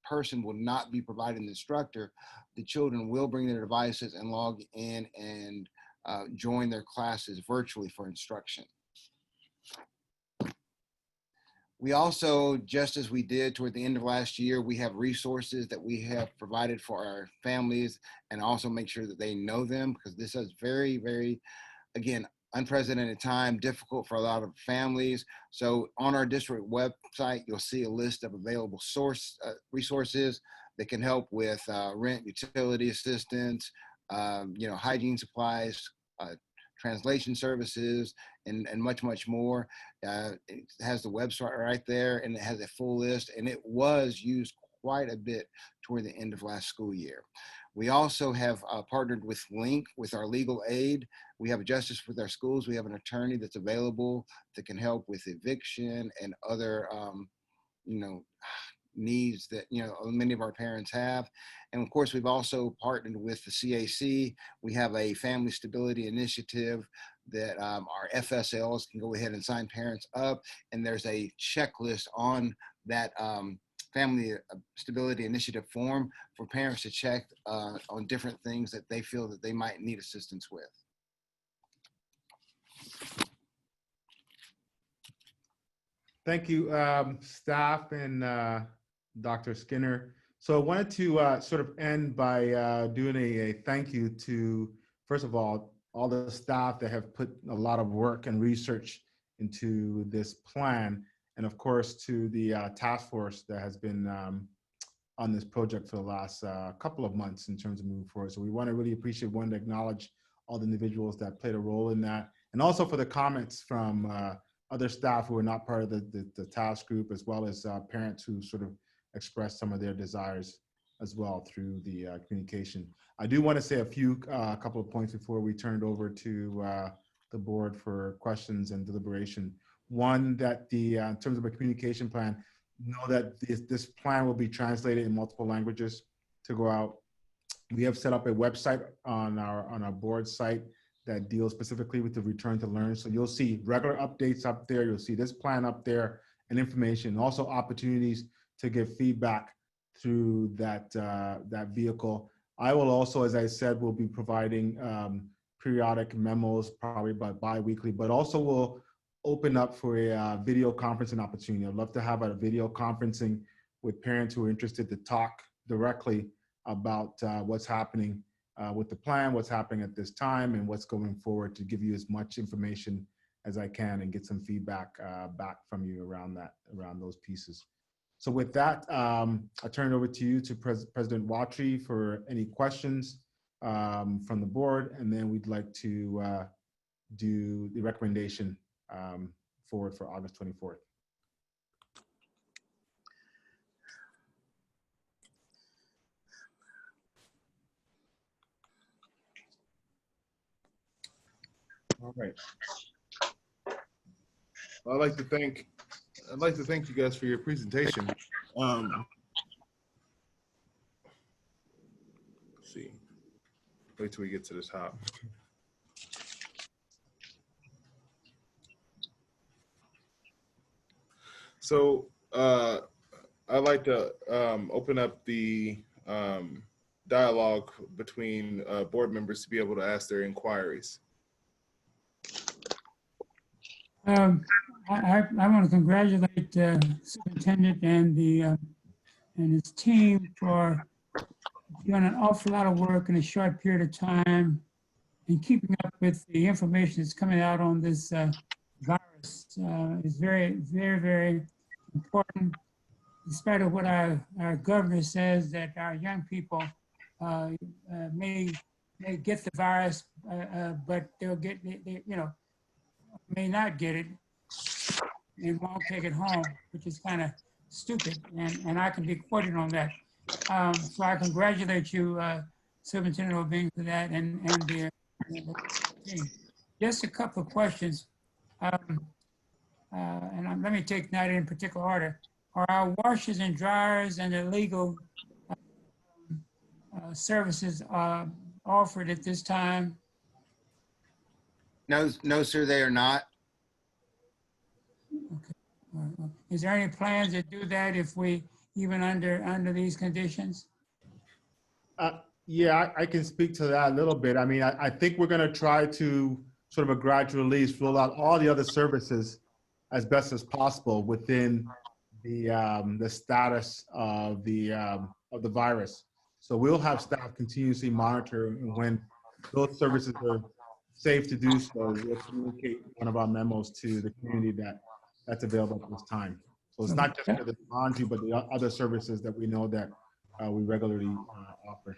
person will not be providing the instructor. The children will bring their devices and log in and join their classes virtually for instruction. We also, just as we did toward the end of last year, we have resources that we have provided for our families, and also make sure that they know them, because this is very, very, again, unprecedented time, difficult for a lot of families. So on our district website, you'll see a list of available resources that can help with rent, utility assistance, hygiene supplies, translation services, and much, much more. It has the website right there, and it has a full list, and it was used quite a bit toward the end of last school year. We also have partnered with Link with our legal aid. We have a Justice with Our Schools. We have an attorney that's available that can help with eviction and other, needs that, many of our parents have. And of course, we've also partnered with the CAC. We have a family stability initiative that our FSLs can go ahead and sign parents up. And there's a checklist on that Family Stability Initiative form for parents to check on different things that they feel that they might need assistance with. Thank you, staff and Dr. Skinner. So I wanted to sort of end by doing a thank you to, first of all the staff that have put a lot of work and research into this plan, and of course to the task force that has been on this project for the last couple of months in terms of moving forward. So we want to really appreciate, one, to acknowledge all the individuals that played a role in that, and also for the comments from other staff who are not part of the task group, as well as parents who sort of expressed some of their desires as well through the communication. I do want to say a couple of points before we turn it over to the board for questions and deliberation. One, that in terms of a communication plan, know that this plan will be translated in multiple languages to go out. We have set up a website on our board site that deals specifically with the return to learn. So you'll see regular updates up there. You'll see this plan up there and information, also opportunities to give feedback through that vehicle. I will also, as I said, will be providing periodic memos, probably bi-weekly, but also will open up for a video conferencing opportunity. I'd love to have a video conferencing with parents who are interested to talk directly about what's happening with the plan, what's happening at this time, and what's going forward, to give you as much information as I can and get some feedback back from you around those pieces. So with that, I turn it over to you, to President Watry, for any questions from the board, and then we'd like to do the recommendation forward for August 24th. All right. I'd like to thank you guys for your presentation. Let's see. Wait till we get to the top. So I'd like to open up the dialogue between board members to be able to ask their inquiries. I want to congratulate Superintendent and his team for doing an awful lot of work in a short period of time and keeping up with the information that's coming out on this virus. Is very, very, very important, in spite of what our governor says, that our young people may get the virus, but they'll get, may not get it and won't take it home, which is kind of stupid, and I can be quoted on that. So I congratulate you, Superintendent Obing, for that, and the team. Just a couple of questions, and let me take that in particular order. Are our washers and dryers and the legal services offered at this time? No, sir, they are not. Okay. Is there any plans to do that if we, even under these conditions? Yeah, I can speak to that a little bit. I mean, I think we're going to try to sort of a gradual release, roll out all the other services as best as possible within the status of the virus. So we'll have staff continuously monitor, and when those services are safe to do so, we'll communicate one of our memos to the community that's available at this time. So it's not just for the laundry, but the other services that we know that we regularly offer.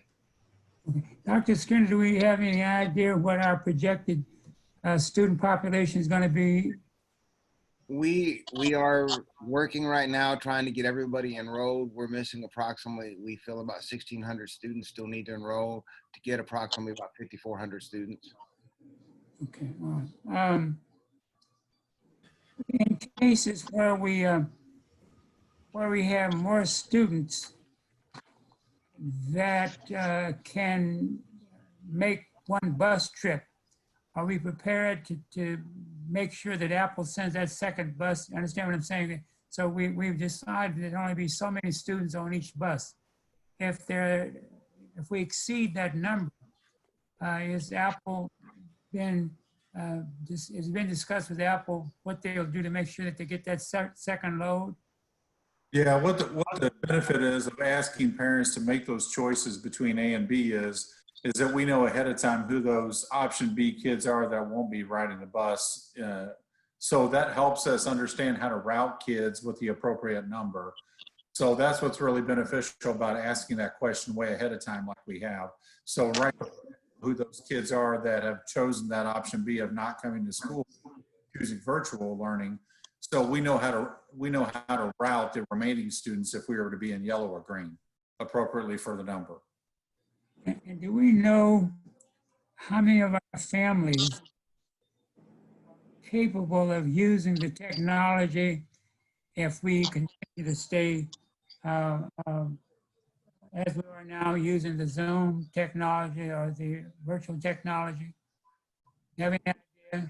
Dr. Skinner, do we have any idea what our projected student population is going to be? We are working right now trying to get everybody enrolled. We're missing approximately, we feel about 1,600 students still need to enroll to get approximately about 5,400 students. Okay, all right. In cases where we have more students that can make one bus trip, are we prepared to make sure that Apple sends that second bus? Understand what I'm saying? So we've decided there'd only be so many students on each bus. If we exceed that number, is Apple been, it's been discussed with Apple what they'll do to make sure that they get that second load? Yeah, what the benefit is of asking parents to make those choices between A and B is that we know ahead of time who those option B kids are that won't be riding the bus. So that helps us understand how to route kids with the appropriate number. So that's what's really beneficial about asking that question way ahead of time like we have. So right who those kids are that have chosen that option B of not coming to school, choosing virtual learning. So we know how to route the remaining students if we were to be in yellow or green appropriately for the number. And do we know how many of our families are capable of using the technology if we continue to stay as we are now using the Zoom technology or the virtual technology? You have any idea?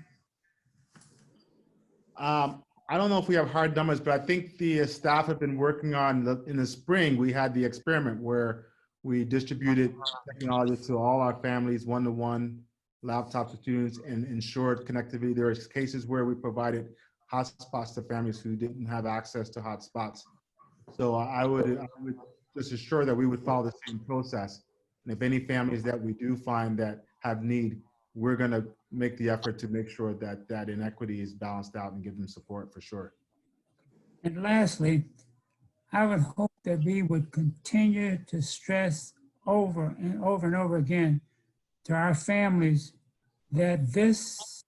I don't know if we have hard numbers, but I think the staff have been working on in the spring, we had the experiment where we distributed technology to all our families, one-to-one laptops to students and ensured connectivity. There are cases where we provided hotspots to families who didn't have access to hotspots. So I would just assure that we would follow the same process. And if any families that we do find that have need, we're going to make the effort to make sure that that inequity is balanced out and give them support for sure. And lastly, I would hope that we would continue to stress over and over again to our families that this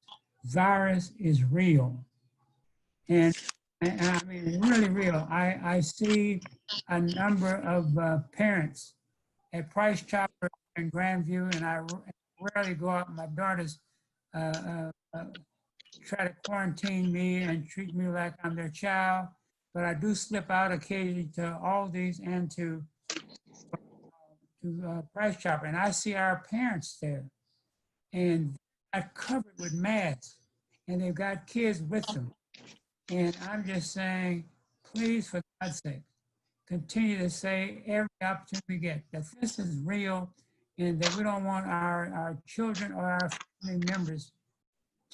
virus is real. And I mean, really real. I see a number of parents at Price Chopper in Grandview, and I rarely go out. My daughters try to quarantine me and treat me like I'm their child, but I do slip out occasionally to Aldi's and to Price Chopper, and I see our parents there, and they're covered with masks, and they've got kids with them. And I'm just saying, please, for God's sake, continue to say every opportunity we get that this is real and that we don't want our children or our family members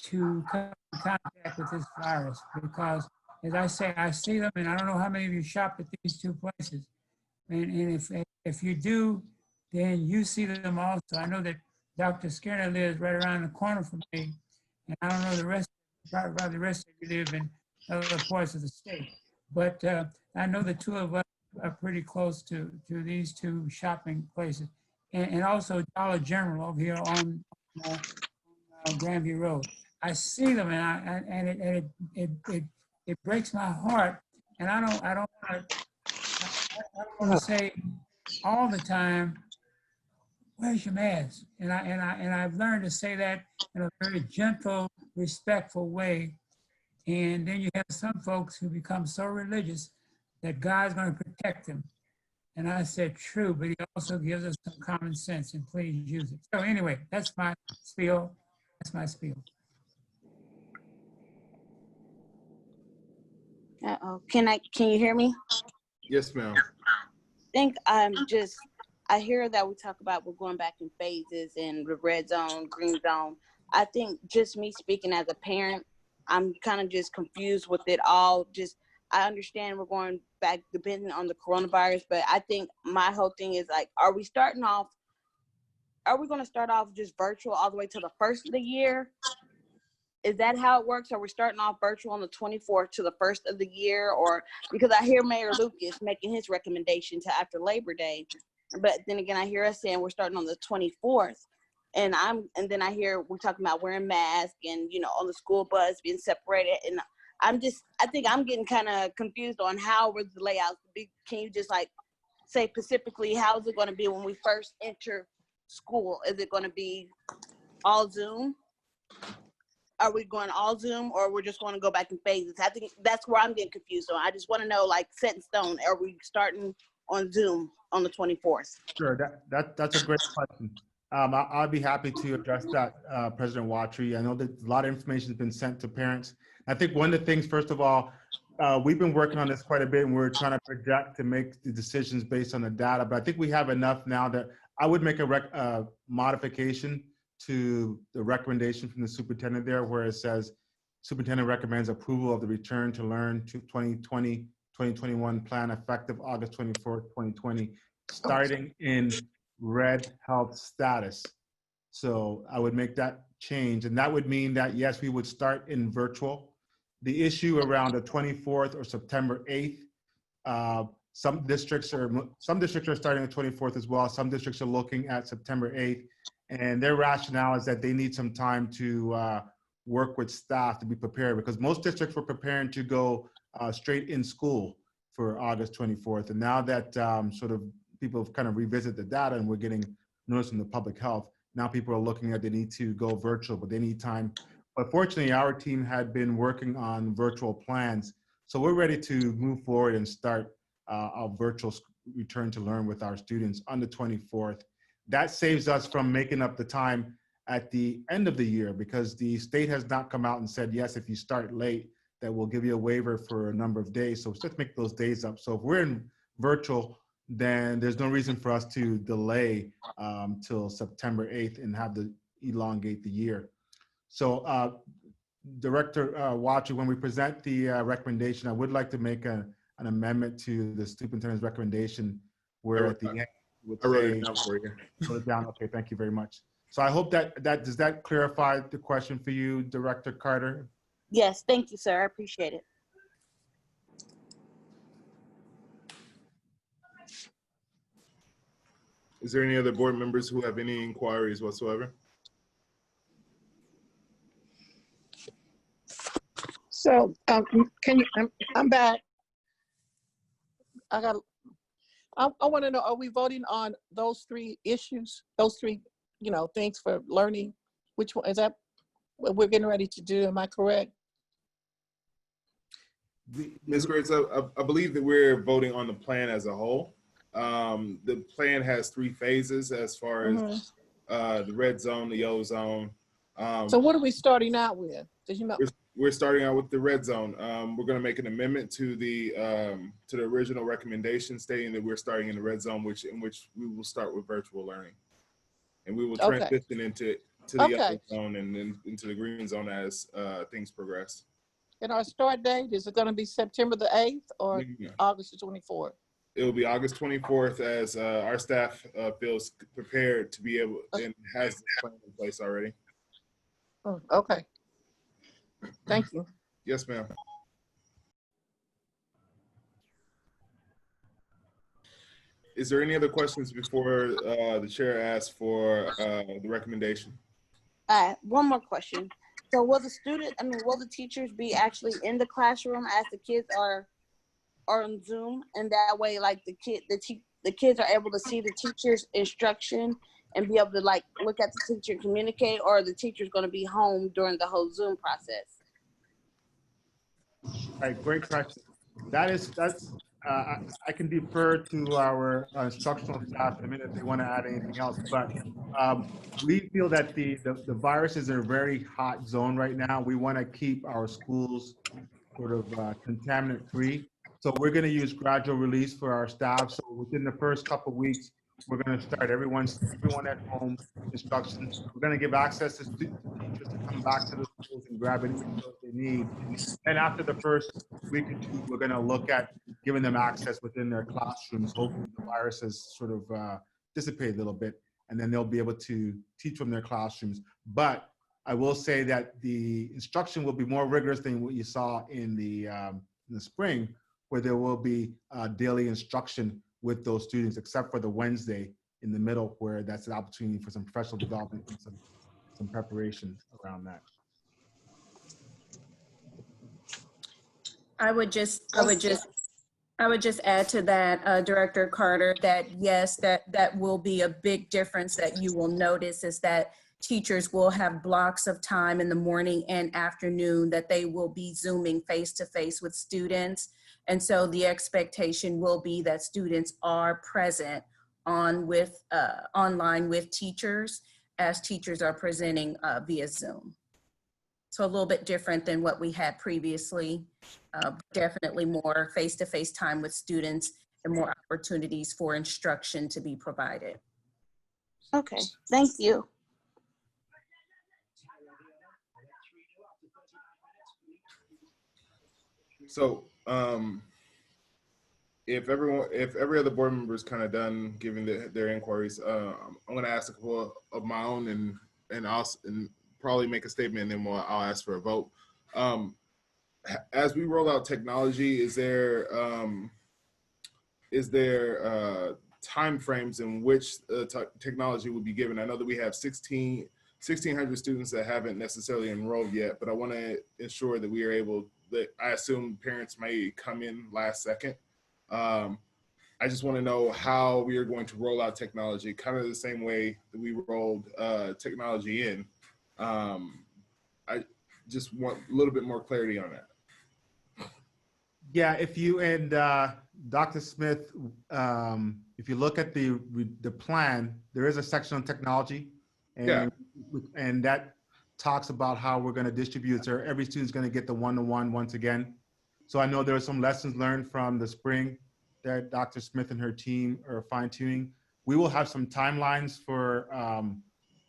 to come in contact with this virus. Because, as I say, I see them, and I don't know how many of you shop at these two places. And if you do, then you see them also. I know that Dr. Skinner lives right around the corner from me, and I don't know the rest, probably the rest of you live in other parts of the state. But I know the two of us are pretty close to these two shopping places. And also Dollar General over here on Grandview Road. I see them, and it breaks my heart. And I don't want to say all the time, where's your mask? And I've learned to say that in a very gentle, respectful way. And then you have some folks who become so religious that God's going to protect them. And I said, true, but he also gives us some common sense, and please use it. So anyway, that's my spiel. That's my spiel. Uh-oh. Can you hear me? Yes, ma'am. I hear that we talk about we're going back in phases and the red zone, green zone. I think just me speaking as a parent, I'm kind of just confused with it all. I understand we're going back depending on the coronavirus, but I think my whole thing is like, are we going to start off just virtual all the way to the first of the year? Is that how it works? Are we starting off virtual on the 24th to the first of the year? Or because I hear Mayor Lucas making his recommendation to after Labor Day, but then again, I hear us saying we're starting on the 24th. And then I hear we're talking about wearing masks and, on the school bus being separated. And I think I'm getting kind of confused on how were the layouts. Can you just say specifically, how is it going to be when we first enter school? Is it going to be all Zoom? Are we going all Zoom, or we're just going to go back in phases? I think that's where I'm getting confused on. I just want to know, set in stone, are we starting on Zoom on the 24th? Sure, that's a great question. I'll be happy to address that, President Watry. I know that a lot of information has been sent to parents. I think one of the things, first of all, we've been working on this quite a bit, and we're trying to project to make the decisions based on the data. But I think we have enough now that I would make a modification to the recommendation from the superintendent there, where it says, superintendent recommends approval of the return to learn to 2020-2021 plan effective August 24th, 2020, starting in red health status. So I would make that change. And that would mean that, yes, we would start in virtual. The issue around the 24th or September 8th, some districts are starting the 24th as well. Some districts are looking at September 8th. And their rationale is that they need some time to work with staff to be prepared, because most districts were preparing to go straight in school for August 24th. And now that sort of people have kind of revisited the data and we're getting notice from the public health, now people are looking at they need to go virtual, but they need time. But fortunately, our team had been working on virtual plans. So we're ready to move forward and start our virtual return to learn with our students on the 24th. That saves us from making up the time at the end of the year, because the state has not come out and said, yes, if you start late, that we'll give you a waiver for a number of days. So let's make those days up. So if we're in virtual, then there's no reason for us to delay till September 8th and have to elongate the year. So Director Watcher, when we present the recommendation, I would like to make an amendment to the superintendent's recommendation, where at the end would I wrote say, it down for you. wrote it down. Okay, thank you very much. So I hope that does that clarify the question for you, Director Carter? Yes, thank you, sir. I appreciate it. Is there any other board members who have any inquiries whatsoever? So can you, I'm back. I want to know, are we voting on those three issues, those three, things for learning? Which one is that what we're getting ready to do? Am I correct? Ms. Graves, I believe that we're voting on the plan as a whole. The plan has 3 phases as far as the red zone, the yellow zone. So what are we starting out with? Did you know? We're starting out with the red zone. We're going to make an amendment to the original recommendation stating that we're starting in the red zone, in which we will start with virtual learning, and we will transition into the yellow zone and then into the green zone as things progress. And our start date, is it going to be September the 8th or August the 24th? It will be August 24th, as our staff feels prepared to be able and has the plan in place already. Oh, okay. Thank you. Yes, ma'am. Is there any other questions before the chair asks for the recommendation? One more question. So will the teachers be actually in the classroom as the kids are on Zoom, and that way, like the kids are able to see the teacher's instruction and be able to like look at the teacher and communicate, or are the teacher's going to be home during the whole Zoom process? All right, great question. That's I can defer to our instructional staff in a minute if they want to add anything else, but we feel that the virus is in a very hot zone right now. We want to keep our schools sort of contaminant free. So we're going to use gradual release for our staff. So within the first couple of weeks, we're going to start everyone at home instruction. We're going to give access to teachers to come back to the schools and grab any materials they need. And after the first week or two, we're going to look at giving them access within their classrooms. Hopefully the virus has sort of dissipated a little bit, and then they'll be able to teach from their classrooms. But I will say that the instruction will be more rigorous than what you saw in the spring, where there will be daily instruction with those students, except for the Wednesday in the middle, where that's an opportunity for some professional development and some preparation around that. I would just add to that, Director Carter, that yes, that will be a big difference that you will notice, is that teachers will have blocks of time in the morning and afternoon that they will be Zooming face-to-face with students. And so the expectation will be that students are present online with teachers as teachers are presenting via Zoom. So a little bit different than what we had previously. Definitely more face-to-face time with students and more opportunities for instruction to be provided. Okay, thank you. So, if every other board member is kind of done giving their inquiries, I'm going to ask a couple of my own and probably make a statement, and then I'll ask for a vote. As we roll out technology, is there time frames in which technology will be given? I know that we have 1,600 students that haven't necessarily enrolled yet, but I want to ensure that we are able, that I assume parents may come in last second. I just want to know how we are going to roll out technology, kind of the same way that we rolled technology in. I just want a little bit more clarity on that. Yeah, if you and Dr. Smith, if you look at the plan, there is a section on technology, and and that talks about how we're going to distribute. So every student's going to get the one-to-one once again. So I know there are some lessons learned from the spring that Dr. Smith and her team are fine-tuning. We will have some timelines for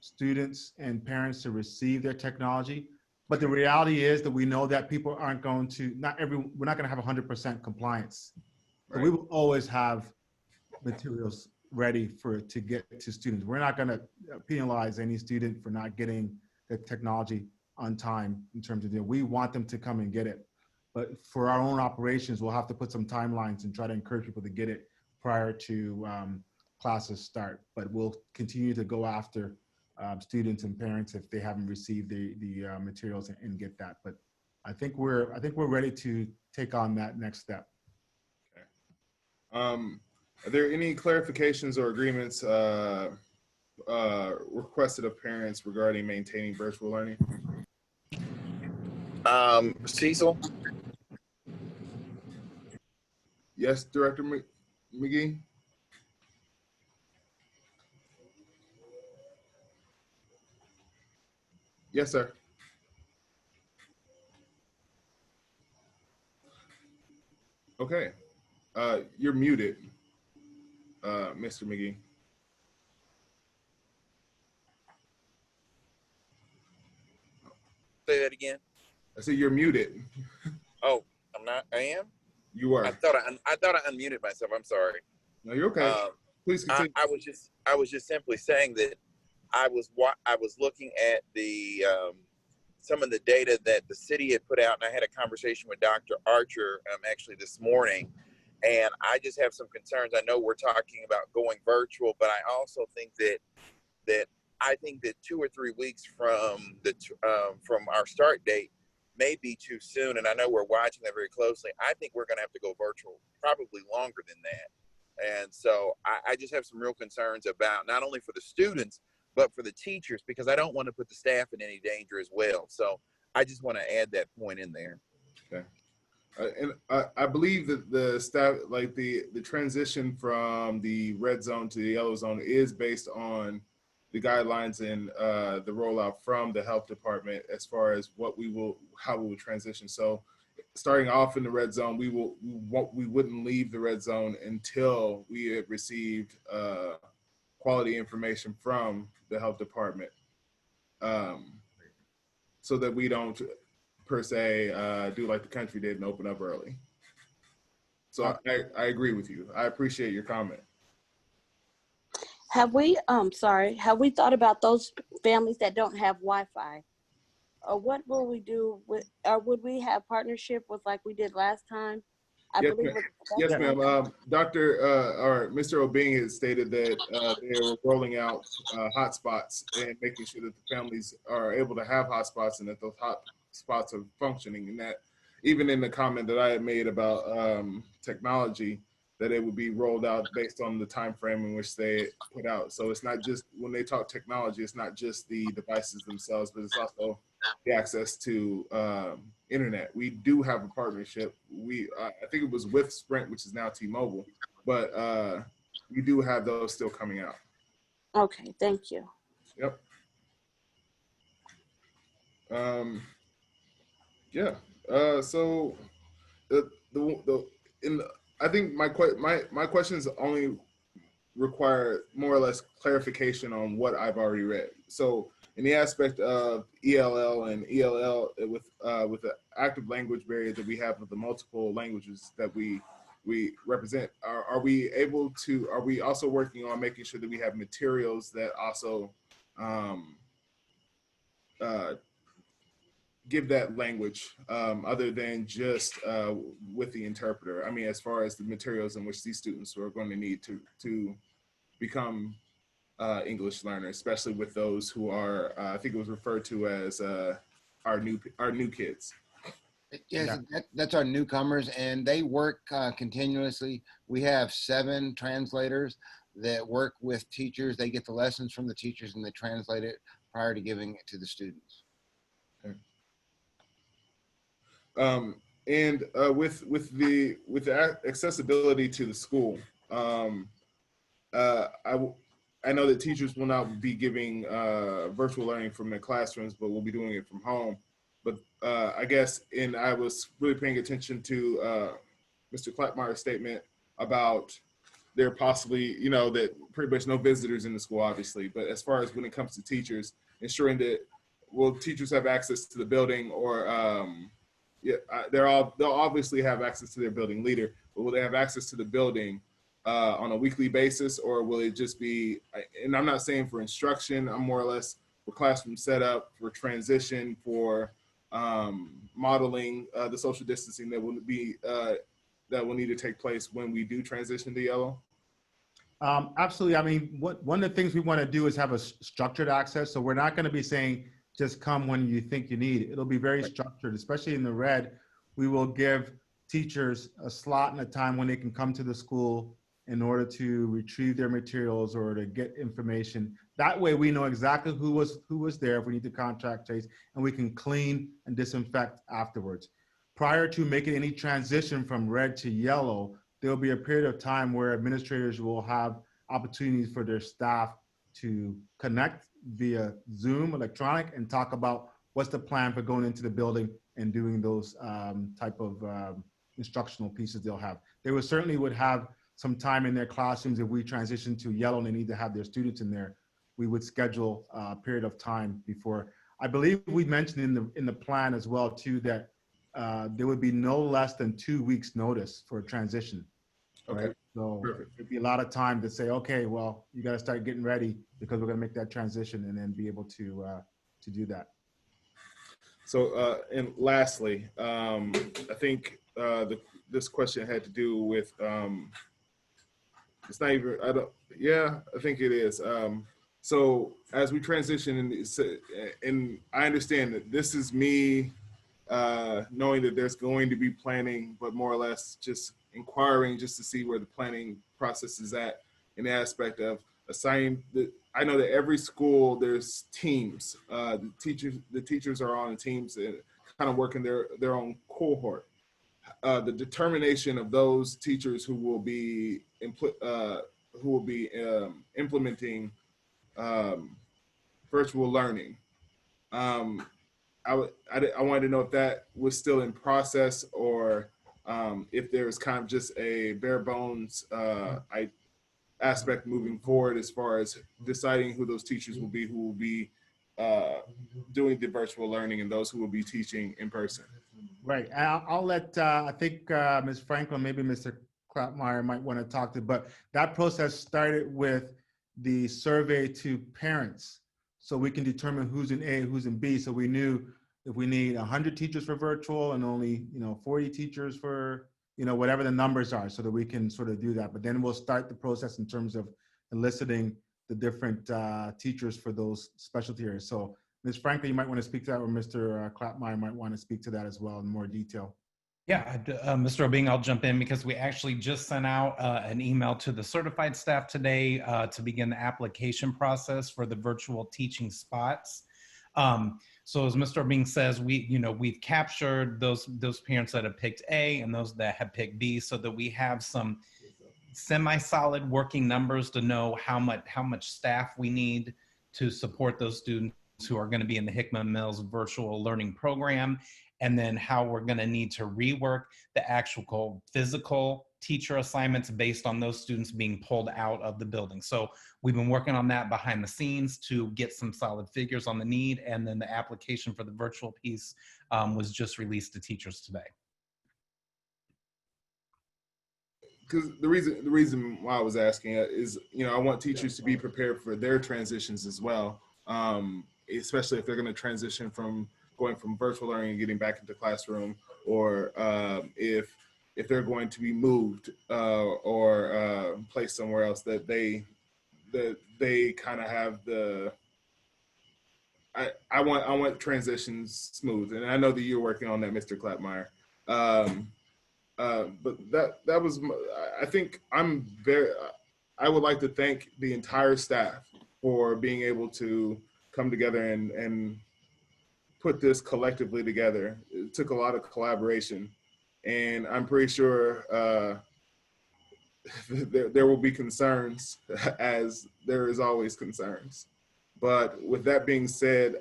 students and parents to receive their technology. But the reality is that we know that people aren't going to, we're not going to have 100% compliance. So we will always have materials ready to get to students. We're not going to penalize any student for not getting the technology on time in terms of, we want them to come and get it. But for our own operations, we'll have to put some timelines and try to encourage people to get it prior to classes start. But we'll continue to go after students and parents if they haven't received the materials and get that. But I think we're ready to take on that next step. Okay. Are there any clarifications or agreements requested of parents regarding maintaining virtual learning? Cecil? Yes, Director McGee? Yes, sir. Okay. You're muted, Mr. McGee. Say that again. I said you're muted. Oh, I'm not. I am. You are. I thought I unmuted myself. I'm sorry. No, you're okay. Please continue. I was just simply saying that I was looking at the some of the data that the city had put out, and I had a conversation with Dr. Archer actually this morning, and I just have some concerns. I know we're talking about going virtual, but I also think that I think that 2 or 3 weeks from our start date may be too soon, and I know we're watching that very closely. I think we're going to have to go virtual probably longer than that, and so I just have some real concerns about not only for the students but for the teachers, because I don't want to put the staff in any danger as well. So I just want to add that point in there. Okay. And I believe that the staff, like the transition from the red zone to the yellow zone, is based on the guidelines and the rollout from the health department as far as how we will transition. So starting off in the red zone, we wouldn't leave the red zone until we had received quality information from the health department, so that we don't per se do like the country did and open up early. So I agree with you. I appreciate your comment. Have we thought about those families that don't have Wi-Fi? Or what will we do with, or would we have partnership with like we did last time? Yes, ma'am. Mr. Obing has stated that they were rolling out hotspots and making sure that the families are able to have hotspots and that those hotspots are functioning. And that even in the comment that I had made about technology, that it would be rolled out based on the time frame in which they put out. So it's not just, when they talk technology, it's not just the devices themselves, but it's also the access to internet. We do have a partnership. I think it was with Sprint, which is now T-Mobile, but we do have those still coming out. Okay, thank you. Yep. Yeah. So in the, I think my questions only require more or less clarification on what I've already read. So in the aspect of ELL and ELL with the active language barrier that we have with the multiple languages that we represent, are we able to? Are we also working on making sure that we have materials that also um, uh, give that language other than just with the interpreter? I mean, as far as the materials in which these students are going to need to become English learners, especially with those who are, I think it was referred to as our new kids. Yes, Yeah. that's our newcomers, and they work continuously. We have 7 translators that work with teachers. They get the lessons from the teachers and they translate it prior to giving it to the students. Okay. And with the accessibility to the school, uh, I I know that teachers will not be giving virtual learning from their classrooms, but will be doing it from home. But I guess, and I was really paying attention to Mr. Clapmeyer's statement about there possibly, you know, that pretty much no visitors in the school, obviously. But as far as when it comes to teachers, ensuring that will teachers have access to the building, or yeah, they'll obviously have access to their building leader, but will they have access to the building on a weekly basis, or will it just be? And I'm not saying for instruction. I'm more or less for classroom setup, for transition, for modeling the social distancing that will be that will need to take place when we do transition to yellow. Absolutely. I mean, one of the things we want to do is have a structured access. So we're not going to be saying just come when you think you need it. It'll be very structured, especially in the red. We will give teachers a slot and a time when they can come to the school in order to retrieve their materials or to get information. That way we know exactly who was there if we need to contact trace, and we can clean and disinfect afterwards. Prior to making any transition from red to yellow, there will be a period of time where administrators will have opportunities for their staff to connect via Zoom, electronic, and talk about what's the plan for going into the building and doing those type of instructional pieces they'll have. They would certainly would have some time in their classrooms. If we transition to yellow and they need to have their students in there, we would schedule a period of time before. I believe we mentioned in the plan as well too that there would be no less than 2 weeks notice for a transition. Okay. Right. So Perfect. it'd be a lot of time to say, okay, well, you got to start getting ready because we're going to make that transition, and then be able to do that. So, and lastly, I think this question had to do with it's not even, I don't, yeah, I think it is. So as we transition, and I understand that this is me knowing that there's going to be planning, but more or less just inquiring just to see where the planning process is at in the aspect of assigning I know that every school there's teams. The teachers are on teams and kind of working their own cohort. The determination of those teachers who will be implementing virtual learning. I wanted to know if that was still in process, or if there's kind of just a bare bones aspect moving forward as far as deciding who those teachers will be, who will be doing the virtual learning, and those who will be teaching in person. Right. I'll let, I think Ms. Franklin, maybe Mr. Clapmeyer might want to talk to, but that process started with the survey to parents. So we can determine who's in A, who's in B. So we knew if we need 100 teachers for virtual and only, 40 teachers for, whatever the numbers are, so that we can sort of do that. But then we'll start the process in terms of eliciting the different teachers for those specialty areas. So Ms. Franklin, you might want to speak to that, or Mr. Clapmeyer might want to speak to that as well in more detail. Yeah, Mr. Obing, I'll jump in because we actually just sent out an email to the certified staff today to begin the application process for the virtual teaching spots. So as Mr. Obing says, we've captured those parents that have picked A and those that have picked B, so that we have some semi-solid working numbers to know how much staff we need to support those students who are going to be in the Hickman Mills virtual learning program. and then how we're going to need to rework the actual physical teacher assignments based on those students being pulled out of the building. So we've been working on that behind the scenes to get some solid figures on the need, and then the application for the virtual piece was just released to teachers today. Because the reason why I was asking is, I want teachers to be prepared for their transitions as well, especially if they're going to transition from going from virtual learning and getting back into classroom, or if they're going to be moved or placed somewhere else, that they kind of have the. I want transitions smooth, and I know that you're working on that, Mr. Clapmeyer. But that was, I think I would like to thank the entire staff for being able to come together and put this collectively together. It took a lot of collaboration, and I'm pretty sure there will be concerns, as there is always concerns. But with that being said,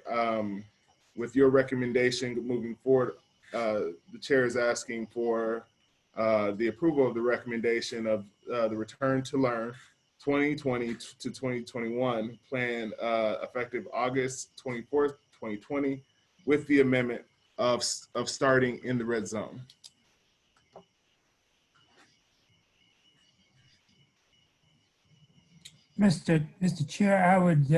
with your recommendation moving forward, the chair is asking for the approval of the recommendation of the Return to Learn 2020 to 2021 plan effective August 24th, 2020, with the amendment of starting in the red zone. Mr. Chair, I would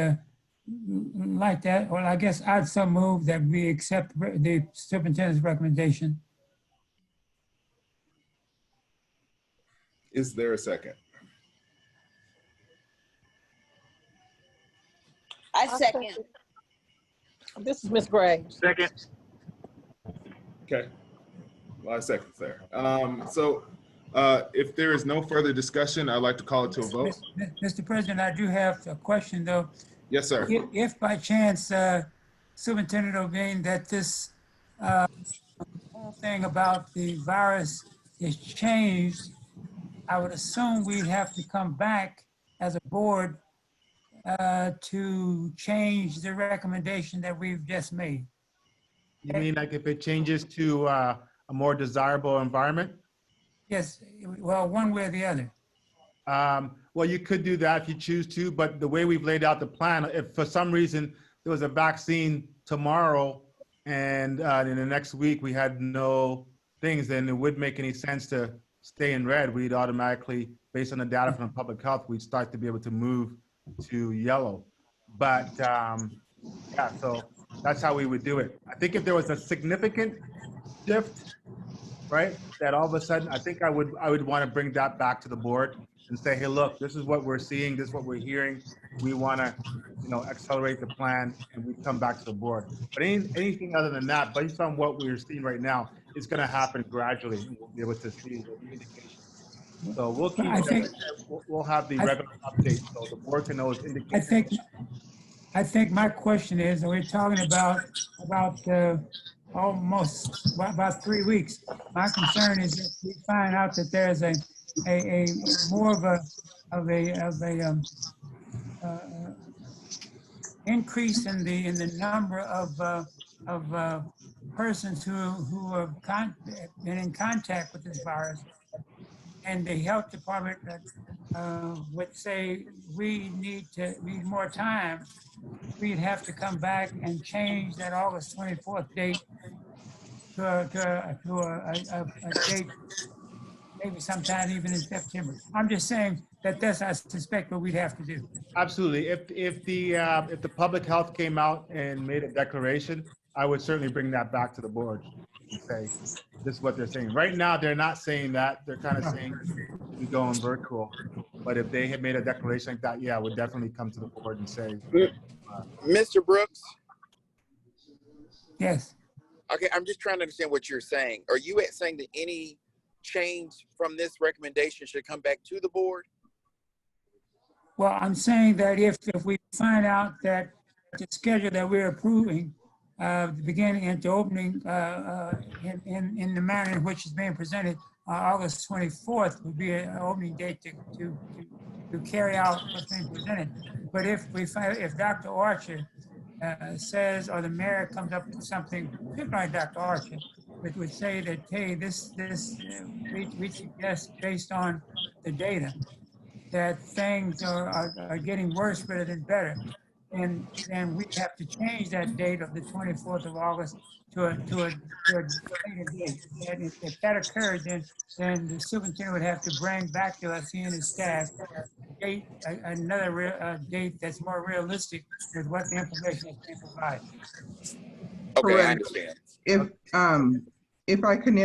like that, well, I guess I'd so move that we accept the superintendent's recommendation. Is there a second? I second. This is Miss Gray. Second. Okay, a lot of seconds there. So if there is no further discussion, I'd like to call it to a vote. Mr. President, I do have a question though. Yes, sir. If by chance, Superintendent O'Bain, that this whole thing about the virus is changed, I would assume we'd have to come back as a board to change the recommendation that we've just made. You mean like if it changes to a more desirable environment? Yes, well, one way or the other. Well, you could do that if you choose to, but the way we've laid out the plan, if for some reason there was a vaccine tomorrow and in the next week we had no things, then it wouldn't make any sense to stay in red. We'd automatically, based on the data from public health, we'd start to be able to move to yellow. But yeah, so that's how we would do it. I think if there was a significant shift, right, that all of a sudden, I think I would want to bring that back to the board and say, hey, look, this is what we're seeing, this is what we're hearing. We want to, accelerate the plan, and we come back to the board. But anything other than that, based on what we're seeing right now, it's going to happen gradually, and we'll be able to see the indications. So we'll keep. We'll have the regular updates, so the board can know its indications. I think my question is, we're talking about almost about 3 weeks. My concern is if we find out that there's a more of a increase in the number of persons who have been in contact with this virus, and the health department would say we need more time, we'd have to come back and change that August 24th date to a date maybe sometime even in September. I'm just saying that's I suspect what we'd have to do. Absolutely. If the public health came out and made a declaration, I would certainly bring that back to the board and say, this is what they're saying. Right now, they're not saying that. They're kind of saying we go on virtual. But if they had made a declaration like that, yeah, I would definitely come to the board and say. Mr. Brooks? Yes. Okay, I'm just trying to understand what you're saying. Are you saying that any change from this recommendation should come back to the board? Well, I'm saying that if we find out that the schedule that we're approving, the beginning and the opening in the manner in which it's being presented, August 24th would be an opening date to carry out what's being presented. But if Dr. Archer says, or the mayor comes up with something, particularly Dr. Archer, which would say that, hey, we suggest based on the data that things are getting worse rather than better. And then we have to change that date of the 24th of August to a later date. And if that occurred, then the superintendent would have to bring back to us, he and his staff, another date that's more realistic with what the information has been provided. Okay, I Correct. understand. If I can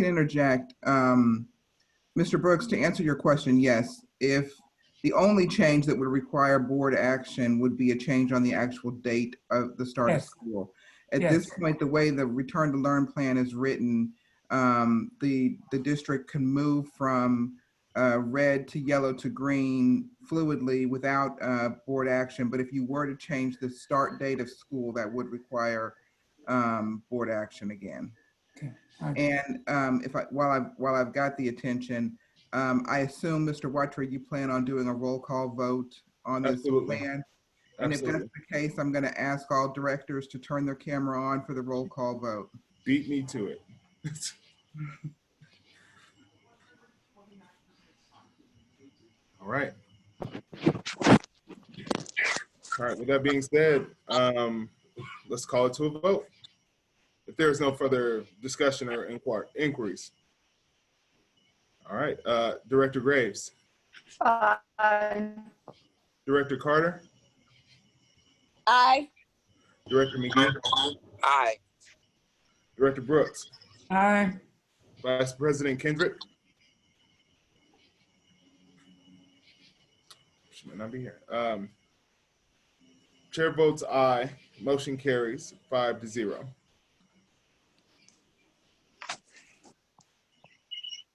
interject, Mr. Brooks, to answer your question, yes. If the only change that would require board action would be a change on the actual date of the start of school. At this point, the way the return to learn plan is written, the district can move from red to yellow to green fluidly without board action. But if you were to change the start date of school, that would require board action again. And while I've got the attention, I assume, Mr. Watry, you plan on doing a roll call vote on this plan? And if that's the case, I'm going to ask all directors to turn their camera on for the roll call vote. Beat me to it. All right. All right, with that being said, let's call it to a vote. If there is no further discussion or inquiries. All right, Director Graves. Aye. Director Carter. Aye. Director McGee. Aye. Director Brooks. Aye. Vice President Kendrick. She might not be here. Chair votes aye. Motion carries 5-0.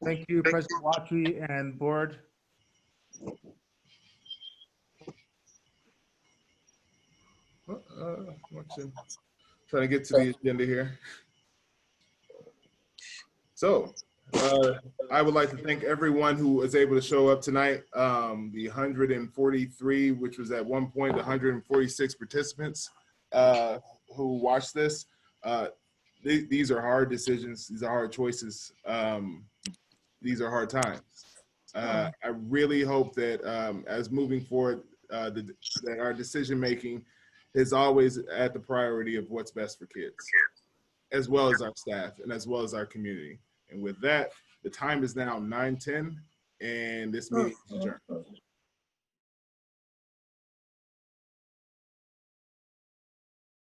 Thank you, President Watry and board. Trying to get to the agenda here. So, I would like to thank everyone who was able to show up tonight. The 143, which was at one point the 146 participants who watched this. These are hard decisions. These are hard choices. These are hard times. I really hope that as moving forward, that our decision making is always at the priority of what's best for kids, as well as our staff and as well as our community. And with that, the time is now 9:10 and this meeting is adjourned.